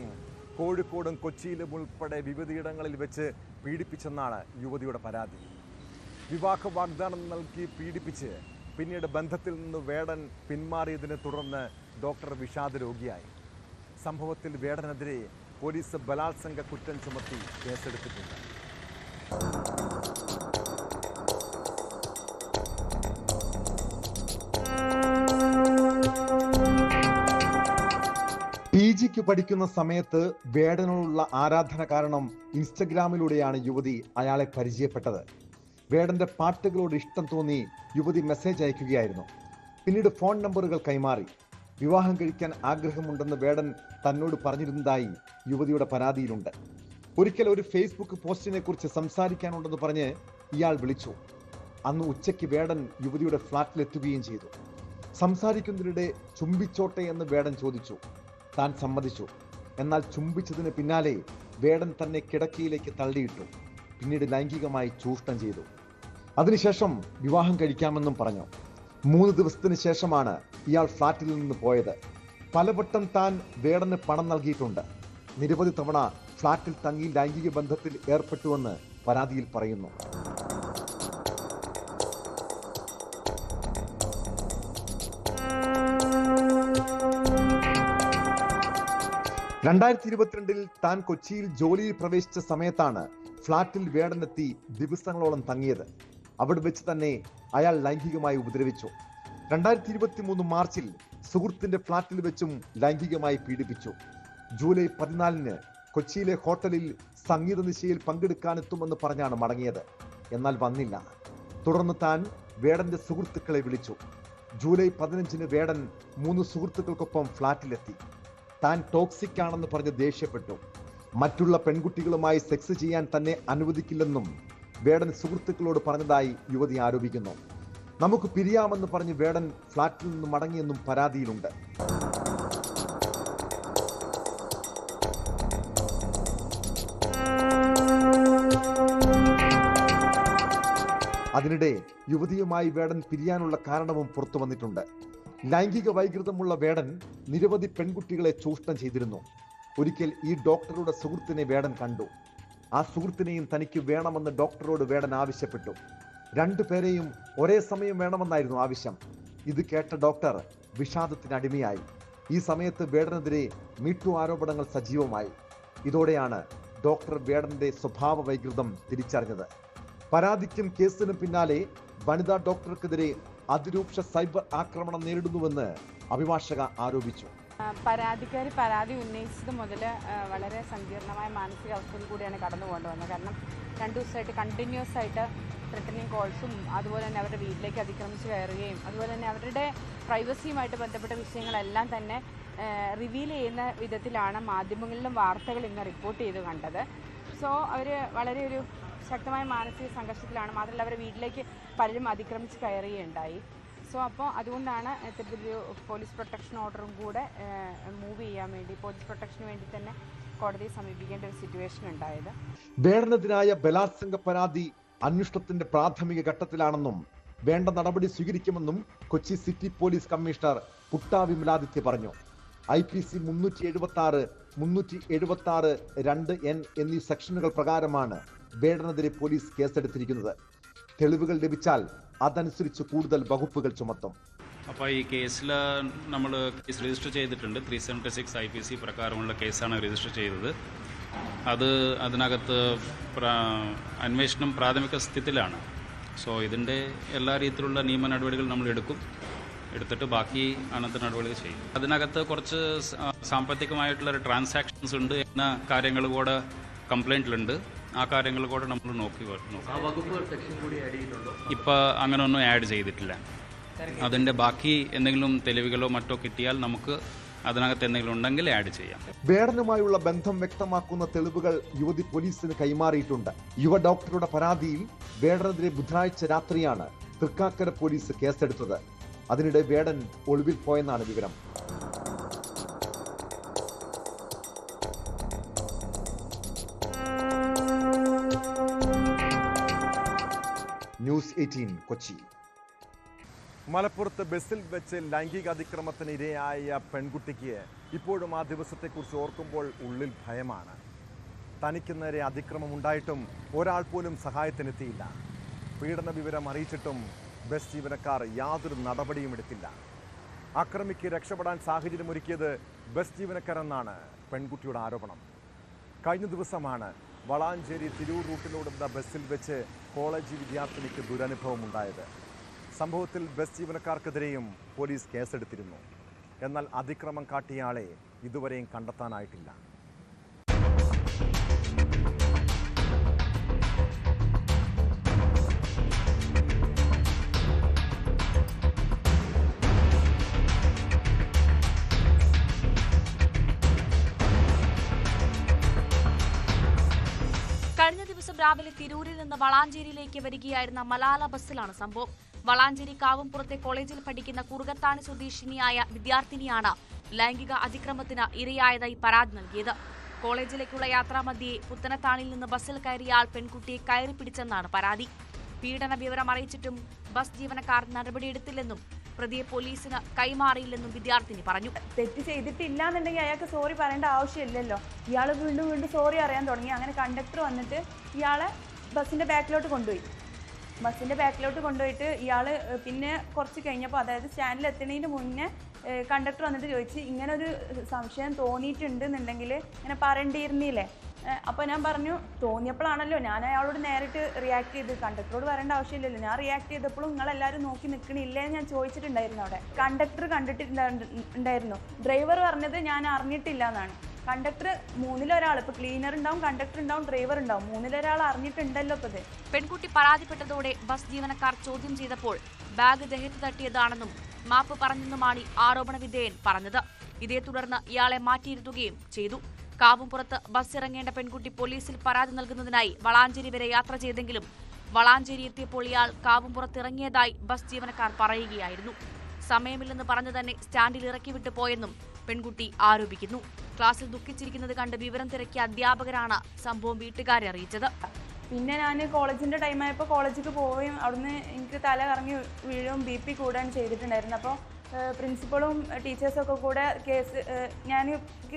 കോഴിക്കോടും കൊച്ചിയിലും ഉൾപ്പെടെ വിവിധയിടങ്ങളിൽ വെച്ച് പീഡിപ്പിച്ചെന്നാണ് യുവതിയുടെ പരാതി. വിവാഹ വാഗ്ദാനം നൽകി പീഡിപ്പിച്ച് പിന്നീട് ബന്ധത്തിൽ നിന്ന് വേടൻ പിന്മാറിയതിനെ തുടർന്ന് ഡോക്ടർ വിഷാദ രോഗിയായി. സംഭവത്തിൽ വേടനെതിരെ പോലീസ് ബലാത്സംഗ കുറ്റം ചുമത്തി കേസെടുത്തിട്ടുണ്ട്. PGക്ക് പഠിക്കുന്ന സമയത്ത് വേടനോടുള്ള ആരാധന കാരണം ഇൻസ്റ്റഗ്രാമിലൂടെയാണ് യുവതി അയാളെ പരിചയപ്പെട്ടത്. വേടന്റെ പാട്ടുകളോട് ഇഷ്ടം തോന്നി യുവതി മെസ്സേജ് അയക്കുകയായിരുന്നു. പിന്നീട് ഫോൺ നമ്പറുകൾ കൈമാറി. വിവാഹം കഴിക്കാൻ ആഗ്രഹമുണ്ടെന്ന് വേടൻ തന്നോട് പറഞ്ഞിരുന്നതായി യുവതിയുടെ പരാതിയിലുണ്ട്. ഒരിക്കൽ ഒരു ഫേസ്ബുക്ക് പോസ്റ്റിനെ കുറിച്ച് സംസാരിക്കാനുണ്ടെന്ന് പറഞ്ഞ് ഇയാൾ വിളിച്ചു. അന്ന് ഉച്ചയ്ക്ക് വേടൻ യുവതിയുടെ ഫ്ലാറ്റിലെത്തുകയും ചെയ്തു. സംസാരിക്കുന്നതിനിടെ ചുംബിച്ചോട്ടെ എന്ന് വേടൻ ചോദിച്ചു. താൻ സമ്മതിച്ചു. എന്നാൽ ചുംബിച്ചതിന് പിന്നാലെ വേടൻ തന്നെ കിടക്കയിലേക്ക് തള്ളിയിട്ടു. പിന്നീട് ലൈംഗികമായി ചൂഷണം ചെയ്തു. അതിനുശേഷം വിവാഹം കഴിക്കാമെന്നും പറഞ്ഞു. 3 ദിവസത്തിന് ശേഷമാണ് ഇയാൾ ഫ്ലാറ്റിൽ നിന്ന് പോയത്. പലവട്ടം താൻ വേടന് പണം നൽകിയിട്ടുണ്ട്. നിരവധി തവണ ഫ്ലാറ്റിൽ തങ്ങി ലൈംഗിക ബന്ധത്തിൽ ഏർപ്പെട്ടുവെന്ന് പരാതിയിൽ പറയുന്നു. 2022 താൻ കൊച്ചിയിൽ ജോലിയിൽ പ്രവേശിച്ച സമയത്താണ് ഫ്ളാറ്റിൽ വേടനെത്തി ദിവസങ്ങളോളം തങ്ങിയത്. അവിടെ വെച്ച് തന്നെ അയാൾ ലൈംഗികമായി ഉപദ്രവിച്ചു. 2023 മാർച്ചിൽ സുഹൃത്തിന്റെ ഫ്ളാറ്റിൽ വെച്ചും ലൈംഗികമായി പീഡിപ്പിച്ചു. ജൂലൈ 14 കൊച്ചിയിലെ ഹോട്ടലിൽ സംഗീത നിശയിൽ പങ്കെടുക്കാനെത്തുമെന്ന് പറഞ്ഞാണ് മടങ്ങിയത്. എന്നാൽ വന്നില്ല. തുടർന്ന് താൻ വേടന്റെ സുഹൃത്തുക്കളെ വിളിച്ചു. ജൂലൈ 15 വേടൻ 3 സുഹൃത്തുക്കൾക്കൊപ്പം ഫ്ളാറ്റിലെത്തി. താൻ ടോക്സിക് ആണെന്ന് പറഞ്ഞ് ദേഷ്യപ്പെട്ടു. മറ്റുള്ള പെൺകുട്ടികളുമായി സെക്സ് ചെയ്യാൻ തന്നെ അനുവദിക്കില്ലെന്നും വേടൻ സുഹൃത്തുക്കളോട് പറഞ്ഞതായി യുവതി ആരോപിക്കുന്നു. നമുക്ക് പിരിയാമെന്ന് പറഞ്ഞ് വേടൻ ഫ്ളാറ്റിൽ നിന്ന് മടങ്ങിയെന്നും പരാതിയിലുണ്ട്. അതിനിടെ യുവതിയുമായി വേടൻ പിരിയാനുള്ള കാരണവും പുറത്തു വന്നിട്ടുണ്ട്. ലൈംഗിക വൈകൃതമുള്ള വേടൻ നിരവധി പെൺകുട്ടികളെ ചൂഷണം ചെയ്തിരുന്നു. ഒരിക്കൽ ഈ ഡോക്ടറുടെ സുഹൃത്തിനെ വേടൻ കണ്ടു. ആ സുഹൃത്തിനെയും തനിക്ക് വേണമെന്ന് ഡോക്ടറോട് വേടൻ ആവശ്യപ്പെട്ടു. 2 പേരെയും ഒരേ സമയം വേണമെന്നായിരുന്നു ആവശ്യം. ഇത് കേട്ട ഡോക്ടർ വിഷാദത്തിന് അടിമയായി. ഈ സമയത്ത് വേടനെതിരെ മീറ്റു ആരോപണങ്ങൾ സജീവമായി. ഇതോടെയാണ് ഡോക്ടർ വേടന്റെ സ്വഭാവ വൈകൃതം തിരിച്ചറിഞ്ഞത്. പരാതിക്കും കേസിനും പിന്നാലെ വനിതാ ഡോക്ടർക്കെതിരെ അതിരൂക്ഷ സൈബർ ആക്രമണം നേരിടുന്നുവെന്ന് അഭിഭാഷക ആരോപിച്ചു. പരാതിക്കാരി പരാതി ഉന്നയിച്ചത് മുതൽ വളരെ സങ്കീർണമായ മാനസികാവസ്ഥയിൽ കൂടിയാണ് കടന്നു കൊണ്ടുവന്നത്. കാരണം 2 ദിവസമായിട്ട് കണ്ടിന്യൂസ് ആയിട്ട് ത്രെറ്റനിങ് കോൾസും അതുപോലെ തന്നെ അവരുടെ വീട്ടിലേക്ക് അതിക്രമിച്ച് കയറുകയും അതുപോലെ തന്നെ അവരുടെ പ്രൈവസിയുമായിട്ട് ബന്ധപ്പെട്ട വിഷയങ്ങളെല്ലാം തന്നെ റിവീൽ ചെയ്യുന്ന വിധത്തിലാണ് മാധ്യമങ്ങളിലും വാർത്തകൾ ഇന്ന് റിപ്പോർട്ട് ചെയ്ത് കണ്ടത്. സോ അവർ വളരെ ഒരു ശക്തമായ മാനസിക സംഘർഷത്തിലാണ്. മാത്രമല്ല അവരുടെ വീട്ടിലേക്ക് പലരും അതിക്രമിച്ച് കയറുകയുണ്ടായി. സോ അപ്പോൾ അതുകൊണ്ടാണ് ഇത്തരത്തിലൊരു പോലീസ് പ്രൊട്ടക്ഷൻ ഓർഡറും കൂടെ മൂവ് ചെയ്യാൻ വേണ്ടി പോലീസ് പ്രൊട്ടക്ഷന് വേണ്ടി തന്നെ കോടതിയെ സമീപിക്കേണ്ട ഒരു സിറ്റുവേഷൻ ഉണ്ടായത്. വേടനെതിരായ ബലാത്സംഗ പരാതി അന്വേഷണത്തിന്റെ പ്രാഥമിക ഘട്ടത്തിലാണെന്നും വേണ്ട നടപടി സ്വീകരിക്കുമെന്നും Kochi city police commissioner Putta Vimaladitya പറഞ്ഞു. IPC 376, 376 2N എന്നീ സെക്ഷനുകൾ പ്രകാരമാണ് വേടനെതിരെ പോലീസ് കേസെടുത്തിരിക്കുന്നത്. തെളിവുകൾ ലഭിച്ചാൽ അതനുസരിച്ച് കൂടുതൽ വകുപ്പുകൾ ചുമത്തും. അപ്പോൾ ഈ കേസിൽ നമ്മൾ കേസ് രജിസ്റ്റർ ചെയ്തിട്ടുണ്ട്. 376 IPC പ്രകാരമുള്ള കേസാണ് രജിസ്റ്റർ ചെയ്തത്. അതിനകത്ത് അന്വേഷണം പ്രാഥമിക സ്ഥിതിയിലാണ്. സോ ഇതിൻ്റെ എല്ലാ രീതിയിലുള്ള നിയമ നടപടികൾ നമ്മൾ എടുത്തിട്ട് ബാക്കി അനന്തര നടപടികൾ ചെയ്യും. അതിനകത്ത് കുറച്ച് സാമ്പത്തികമായിട്ടുള്ള ട്രാൻസാക്ഷൻസ് ഉണ്ട് എന്ന കാര്യങ്ങൾ കൂടെ കംപ്ലൈൻറ്റിലുണ്ട്. ആ കാര്യങ്ങൾ കൂടെ നമ്മൾ നോക്കി ഇപ്പോൾ അങ്ങനെ ഒന്നും ആഡ് ചെയ്തിട്ടില്ല. അതിൻ്റെ ബാക്കി എന്തെങ്കിലും തെളിവുകളോ മറ്റോ കിട്ടിയാൽ നമുക്ക് അതിനകത്ത് എന്തെങ്കിലും ഉണ്ടെങ്കിൽ ആഡ് ചെയ്യാം. വേടനുമായുള്ള ബന്ധം വ്യക്തമാക്കുന്ന തെളിവുകൾ യുവതി പോലീസിന് കൈമാറിയിട്ടുണ്ട്. യുവ ഡോക്ടറുടെ പരാതിയിൽ വേടനെതിരെ ബുധനാഴ്ച രാത്രിയാണ് തൃക്കാക്കര പോലീസ് കേസെടുത്തത്. അതിനിടെ വേടൻ ഒളിവിൽ പോയെന്നാണ് വിവരം. ന്യൂസ് 18 കൊച്ചി. മലപ്പുറത്ത് ബസ്സിൽ വെച്ച് ലൈംഗിക അതിക്രമത്തിന് ഇരയായ പെൺകുട്ടിക്ക് ഇപ്പോഴും ആ ദിവസത്തെക്കുറിച്ച് ഓർക്കുമ്പോൾ ഉള്ളിൽ ഭയമാണ്. തനിക്ക് നേരെ അതിക്രമം ഉണ്ടായിട്ടും ഒരാൾ പോലും സഹായത്തിനെത്തിയില്ല. പീഡന വിവരം അറിയിച്ചിട്ടും ബസ് ജീവനക്കാർ യാതൊരു നടപടിയും എടുത്തില്ല. ആക്രമിക്ക് രക്ഷപ്പെടാൻ സാഹചര്യമൊരുക്കിയത് ബസ് ജീവനക്കാരെന്നാണ് പെൺകുട്ടിയുടെ ആരോപണം. കഴിഞ്ഞ ദിവസമാണ് വളാഞ്ചേരി തിരൂർ റൂട്ടിലോടുന്ന ബസ്സിൽ വെച്ച് കോളേജ് വിദ്യാർത്ഥിനിക്ക് ദുരനുഭവം ഉണ്ടായത്. സംഭവത്തിൽ ബസ് ജീവനക്കാർക്കെതിരെയും പോലീസ് കേസെടുത്തിരുന്നു. എന്നാൽ അതിക്രമം കാട്ടിയ ആളെ ഇതുവരെയും കണ്ടെത്താനായിട്ടില്ല. കഴിഞ്ഞ ദിവസം രാവിലെ തിരൂരിൽ നിന്ന് വളാഞ്ചേരിയിലേക്ക് വരികയായിരുന്ന മലാല ബസ്സിലാണ് സംഭവം. വളാഞ്ചേരി കാവുംപുറത്തെ കോളേജിൽ പഠിക്കുന്ന കുറുകത്താണി സ്വദേശിനിയായ വിദ്യാർത്ഥിനിയാണ് ലൈംഗിക അതിക്രമത്തിന് ഇരയായതായി പരാതി നൽകിയത്. കോളേജിലേക്കുള്ള യാത്രാമധ്യേ പുത്തനത്താണിയിൽ നിന്ന് ബസ്സിൽ കയറിയ ആൾ പെൺകുട്ടിയെ കയറി പിടിച്ചെന്നാണ് പരാതി. പീഡന വിവരം അറിയിച്ചിട്ടും ബസ് ജീവനക്കാർ നടപടിയെടുത്തില്ലെന്നും പ്രതിയെ പോലീസിന് കൈമാറിയില്ലെന്നും വിദ്യാർത്ഥിനി പറഞ്ഞു. തെറ്റ് ചെയ്തിട്ടില്ല എന്നുണ്ടെങ്കിൽ അയാൾക്ക് സോറി പറയേണ്ട ആവശ്യമില്ലല്ലോ. ഇയാൾ വീണ്ടും സോറി അറിയാൻ തുടങ്ങി. അങ്ങനെ കണ്ടക്ടർ വന്നിട്ട് ഇയാളെ ബസ്സിൻ്റെ ബാക്കിലോട്ട് കൊണ്ടുപോയിട്ട് ഇയാൾ പിന്നെ കുറച്ച് കഴിഞ്ഞപ്പോൾ, അതായത് സ്റ്റാൻഡിൽ എത്തുന്നതിന് മുന്നേ കണ്ടക്ടർ വന്നിട്ട് ചോദിച്ച് ഇങ്ങനെ ഒരു സംശയം തോന്നിയിട്ടുണ്ട് എന്നുണ്ടെങ്കിൽ ഇങ്ങനെ പറയേണ്ടിയിരുന്നില്ലേ. അപ്പോൾ ഞാൻ പറഞ്ഞു തോന്നിയപ്പോഴാണല്ലോ ഞാൻ അയാളോട് നേരിട്ട് റിയാക്ട് ചെയ്ത്, കണ്ടക്ടറോട് പറയേണ്ട ആവശ്യമില്ലല്ലോ. ഞാൻ റിയാക്ട് ചെയ്തപ്പോഴും നിങ്ങളെല്ലാവരും നോക്കി നിൽക്കണില്ലേ എന്ന് ഞാൻ ചോദിച്ചിട്ടുണ്ടായിരുന്നു. അവിടെ കണ്ടക്ടർ കണ്ടിട്ടുണ്ടായിരുന്നു, ഡ്രൈവർ പറഞ്ഞത് ഞാൻ അറിഞ്ഞിട്ടില്ല എന്നാണ്. കണ്ടക്ടർ മൂന്നിലൊരാൾ, ഇപ്പോൾ ക്ലീനർ ഉണ്ടാവും, കണ്ടക്ടർ ഉണ്ടാവും, ഡ്രൈവർ ഉണ്ടാവും, മൂന്നിലൊരാൾ അറിഞ്ഞിട്ടുണ്ടല്ലോ. ഇപ്പോൾ ഇത് പെൺകുട്ടി പരാതിപ്പെട്ടതോടെ ബസ് ജീവനക്കാർ ചോദ്യം ചെയ്തപ്പോൾ ബാഗ് ദേഹത്ത് തട്ടിയതാണെന്നും മാപ്പ് പറഞ്ഞെന്നുമാണ് ആരോപണ വിധേയൻ പറഞ്ഞത്. ഇതേ തുടർന്ന് ഇയാളെ മാറ്റിയിരുത്തുകയും ചെയ്തു. കാവുംപുറത്ത് ബസ് ഇറങ്ങേണ്ട പെൺകുട്ടി പോലീസിൽ പരാതി നൽകുന്നതിനായി വളാഞ്ചേരി വരെ യാത്ര ചെയ്തെങ്കിലും വളാഞ്ചേരി എത്തിയപ്പോൾ ഇയാൾ കാവുംപുറത്ത് ഇറങ്ങിയതായി ബസ് ജീവനക്കാർ പറയുകയായിരുന്നു. സമയമില്ലെന്ന് പറഞ്ഞു തന്നെ സ്റ്റാൻഡിൽ ഇറക്കി വിട്ടു പോയെന്നും പെൺകുട്ടി ആരോപിക്കുന്നു. ക്ലാസ്സിൽ ദുഃഖിച്ചിരിക്കുന്നത് കണ്ട് വിവരം തിരക്കിയ അധ്യാപകരാണ് സംഭവം വീട്ടുകാരെ അറിയിച്ചത്. പിന്നെ ഞാൻ കോളേജിൻ്റെ ടൈമായപ്പോൾ കോളേജിലേക്ക് പോവുകയും അവിടുന്ന് എനിക്ക് തല കറങ്ങി വീഴും, BP കൂടുകയാണ് ചെയ്തിട്ടുണ്ടായിരുന്നു. അപ്പോൾ പ്രിൻസിപ്പളും ടീച്ചേഴ്സൊക്കെ കൂടെ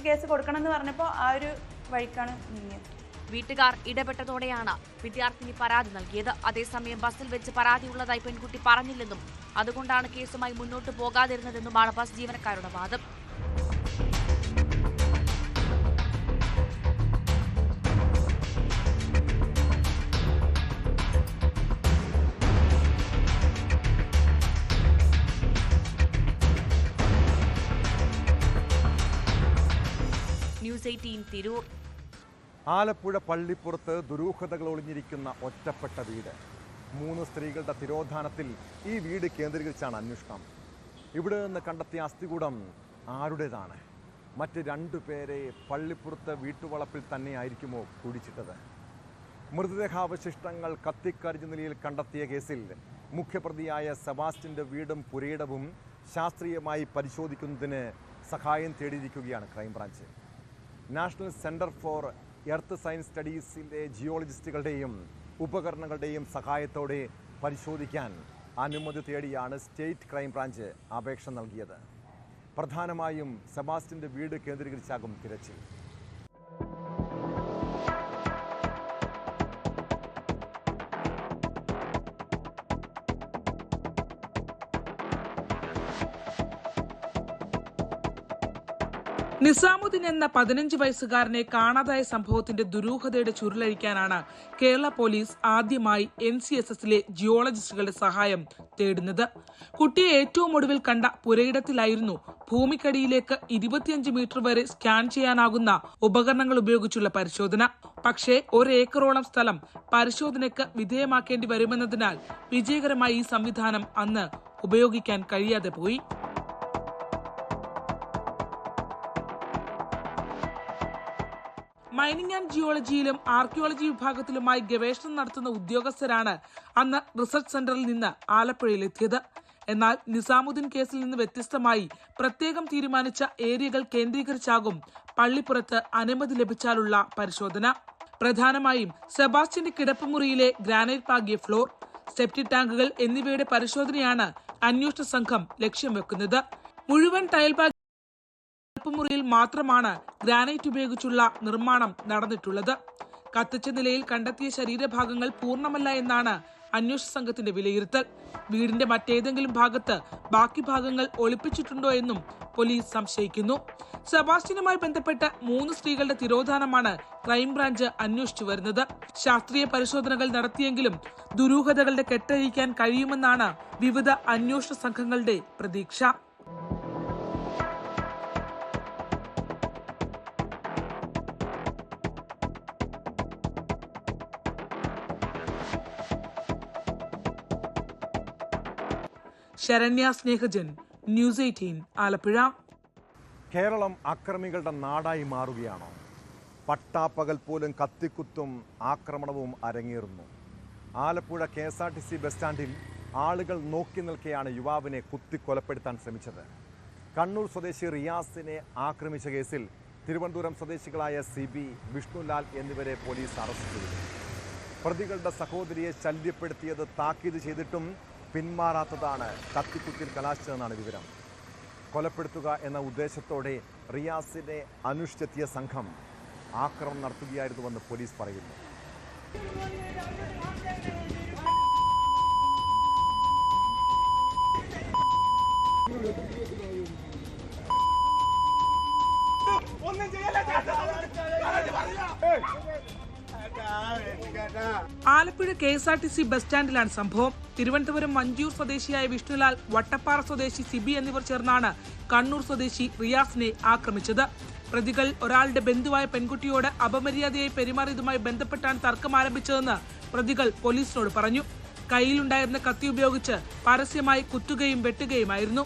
കേസ് കൊടുക്കണം എന്ന് പറഞ്ഞപ്പോൾ ആ ഒരു വഴിക്കാണ് നീങ്ങിയത്. വീട്ടുകാർ ഇടപെട്ടതോടെയാണ് വിദ്യാർത്ഥിനി പരാതി നൽകിയത്. അതേസമയം ബസ്സിൽ വെച്ച് പരാതിയുള്ളതായി പെൺകുട്ടി പറഞ്ഞില്ലെന്നും അതുകൊണ്ടാണ് കേസുമായി മുന്നോട്ട് പോകാതിരുന്നതെന്നുമാണ് ബസ് ജീവനക്കാരുടെ വാദം. ന്യൂസ് 18 തിരൂർ. ആലപ്പുഴ പള്ളിപ്പുറത്ത് ദുരൂഹതകൾ ഒളിഞ്ഞിരിക്കുന്ന ഒറ്റപ്പെട്ട വീട്. 3 സ്ത്രീകളുടെ തിരോധാനത്തിൽ ഈ വീട് കേന്ദ്രീകരിച്ചാണ് അന്വേഷണം. ഇവിടെ നിന്ന് കണ്ടെത്തിയ അസ്ഥികൂടം ആരുടേതാണ്? മറ്റ് 2 പേരെ പള്ളിപ്പുറത്ത് വീട്ടുവളപ്പിൽ തന്നെയായിരിക്കുമോ കുഴിച്ചിട്ടത്? മൃതദേഹാവശിഷ്ടങ്ങൾ കത്തിക്കരിഞ്ഞ നിലയിൽ കണ്ടെത്തിയ കേസിൽ മുഖ്യപ്രതിയായ സെബാസ്റ്റ്യൻ്റെ വീടും പുരയിടവും ശാസ്ത്രീയമായി പരിശോധിക്കുന്നതിന് സഹായം തേടിയിരിക്കുകയാണ് crime branch. National centre for earth science സ്റ്റഡീസിലെ ജിയോളജിസ്റ്റുകളുടെയും ഉപകരണങ്ങളുടെയും സഹായത്തോടെ പരിശോധിക്കാൻ അനുമതി തേടിയാണ് സ്റ്റേറ്റ് ക്രൈംബ്രാഞ്ച് അപേക്ഷ നൽകിയത്. പ്രധാനമായും സെബാസ്റ്റ്യൻ്റെ വീട് കേന്ദ്രീകരിച്ചാകും തിരച്ചിൽ. നിസാമുദ്ദീൻ എന്ന 15 വയസ്സുകാരനെ കാണാതായ സംഭവത്തിന്റെ ദുരൂഹതയുടെ ചുരുളഴിക്കാനാണ് കേരള പോലീസ് ആദ്യമായി NCSSലെ ജിയോളജിസ്റ്റുകളുടെ സഹായം തേടുന്നത്. കുട്ടിയെ ഏറ്റവും ഒടുവിൽ കണ്ട പുരയിടത്തിലായിരുന്നു ഭൂമിക്കടിയിലേക്ക് 25 മീറ്റർ വരെ സ്കാൻ ചെയ്യാനാകുന്ന ഉപകരണങ്ങൾ ഉപയോഗിച്ചുള്ള പരിശോധന. പക്ഷേ 1 ഏക്കറോളം സ്ഥലം പരിശോധനയ്ക്ക് വിധേയമാക്കേണ്ടി വരുമെന്നതിനാൽ വിജയകരമായി ഈ സംവിധാനം അന്ന് ഉപയോഗിക്കാൻ കഴിയാതെ പോയി. മൈനിങ് ആൻഡ് ജിയോളജിയിലും ആർക്കിയോളജി വിഭാഗത്തിലുമായി ഗവേഷണം നടത്തുന്ന ഉദ്യോഗസ്ഥരാണ് അന്ന് റിസർച്ച് സെന്ററിൽ നിന്ന് ആലപ്പുഴയിലെത്തിയത്. എന്നാൽ നിസാമുദ്ദീൻ കേസിൽ നിന്ന് വ്യത്യസ്തമായി പ്രത്യേകം തീരുമാനിച്ച ഏരിയകൾ കേന്ദ്രീകരിച്ചാകും പള്ളിപ്പുറത്ത് അനുമതി ലഭിച്ചാലുള്ള പരിശോധന. പ്രധാനമായും സെബാസ്റ്റ്യന്റെ കിടപ്പുമുറിയിലെ ഗ്രാനൈറ്റ് പാകിയ ഫ്ലോർ, സെപ്റ്റിക് ടാങ്കുകൾ എന്നിവയുടെ പരിശോധനയാണ് അന്വേഷണ സംഘം ലക്ഷ്യം വെക്കുന്നത്. മുഴുവൻ ടൈൽ മുറിയിൽ മാത്രമാണ് ഗ്രാനൈറ്റ് ഉപയോഗിച്ചുള്ള നിർമ്മാണം നടന്നിട്ടുള്ളത്. കത്തിച്ച നിലയിൽ കണ്ടെത്തിയ ശരീരഭാഗങ്ങൾ പൂർണ്ണമല്ല എന്നാണ് അന്വേഷണ സംഘത്തിന്റെ വിലയിരുത്തൽ. വീടിന്റെ മറ്റേതെങ്കിലും ഭാഗത്ത് ബാക്കി ഭാഗങ്ങൾ ഒളിപ്പിച്ചിട്ടുണ്ടോ എന്നും പോലീസ് സംശയിക്കുന്നു. സെബാസ്റ്റ്യനുമായി ബന്ധപ്പെട്ട 3 സ്ത്രീകളുടെ തിരോധാനമാണ് ക്രൈംബ്രാഞ്ച് അന്വേഷിച്ചു വരുന്നത്. ശാസ്ത്രീയ പരിശോധനകൾ നടത്തിയെങ്കിലും ദുരൂഹതകളുടെ കെട്ടഴിക്കാൻ കഴിയുമെന്നാണ് വിവിധ അന്വേഷണ സംഘങ്ങളുടെ പ്രതീക്ഷ. ശരണ്യ സ്നേഹജൻ, ന്യൂസ് 18 ആലപ്പുഴ. കേരളം അക്രമികളുടെ നാടായി മാറുകയാണോ? പട്ടാപ്പകൽ പോലും കത്തിക്കുത്തും ആക്രമണവും അരങ്ങേറുന്നു. ആലപ്പുഴ KSRTC ബസ് സ്റ്റാൻഡിൽ ആളുകൾ നോക്കി നിൽക്കെയാണ് യുവാവിനെ കുത്തിക്കൊലപ്പെടുത്താൻ ശ്രമിച്ചത്. കണ്ണൂർ സ്വദേശി റിയാസിനെ ആക്രമിച്ച കേസിൽ തിരുവനന്തപുരം സ്വദേശികളായ CB, വിഷ്ണുലാൽ എന്നിവരെ പോലീസ് അറസ്റ്റ് ചെയ്തു. പ്രതികളുടെ സഹോദരിയെ ശല്യപ്പെടുത്തിയത് താക്കീത് ചെയ്തിട്ടും പിന്മാറാത്തതാണ് കത്തിക്കുത്തിൽ കലാശിച്ചതെന്നാണ് വിവരം. കൊലപ്പെടുത്തുക എന്ന ഉദ്ദേശത്തോടെ റിയാസിനെ അന്വേഷിച്ചെത്തിയ സംഘം ആക്രമണം നടത്തുകയായിരുന്നുവെന്ന് പോലീസ് പറയുന്നു. ആലപ്പുഴ KSRTC ബസ് സ്റ്റാൻഡിലാണ് സംഭവം. തിരുവനന്തപുരം മഞ്ചൂർ സ്വദേശിയായ വിഷ്ണുലാൽ, വട്ടപ്പാറ സ്വദേശി സിബി എന്നിവർ ചേർന്നാണ് കണ്ണൂർ സ്വദേശി റിയാസിനെ ആക്രമിച്ചത്. പ്രതികൾ ഒരാളുടെ ബന്ധുവായ പെൺകുട്ടിയോട് അപമര്യാദയായി പെരുമാറിയതുമായി ബന്ധപ്പെട്ടാണ് തർക്കം ആരംഭിച്ചതെന്ന് പ്രതികൾ പോലീസിനോട് പറഞ്ഞു. കയ്യിലുണ്ടായിരുന്ന കത്തി ഉപയോഗിച്ച് പരസ്യമായി കുത്തുകയും വെട്ടുകയുമായിരുന്നു.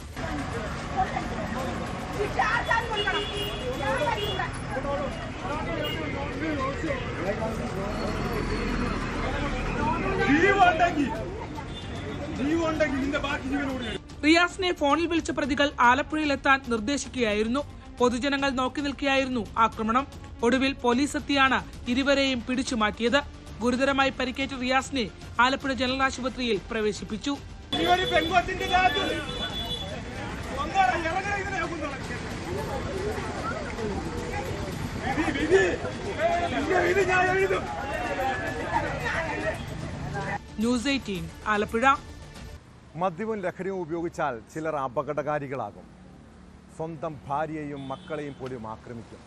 റിയാസിനെ ഫോണിൽ വിളിച്ച പ്രതികൾ ആലപ്പുഴയിലെത്താൻ നിർദ്ദേശിക്കുകയായിരുന്നു. പൊതുജനങ്ങൾ നോക്കി നിൽക്കുകയായിരുന്നു ആക്രമണം. ഒടുവിൽ പോലീസ് എത്തിയാണ് ഇരുവരെയും പിടിച്ചുമാറ്റിയത്. ഗുരുതരമായി പരിക്കേറ്റ റിയാസിനെ ആലപ്പുഴ ജനറൽ ആശുപത്രിയിൽ പ്രവേശിപ്പിച്ചു. ന്യൂസ് 18 ആലപ്പുഴ. മദ്യവും ലഹരിയും ഉപയോഗിച്ചാൽ ചിലർ അപകടകാരികളാകും. സ്വന്തം ഭാര്യയെയും മക്കളെയും പോലും ആക്രമിക്കും.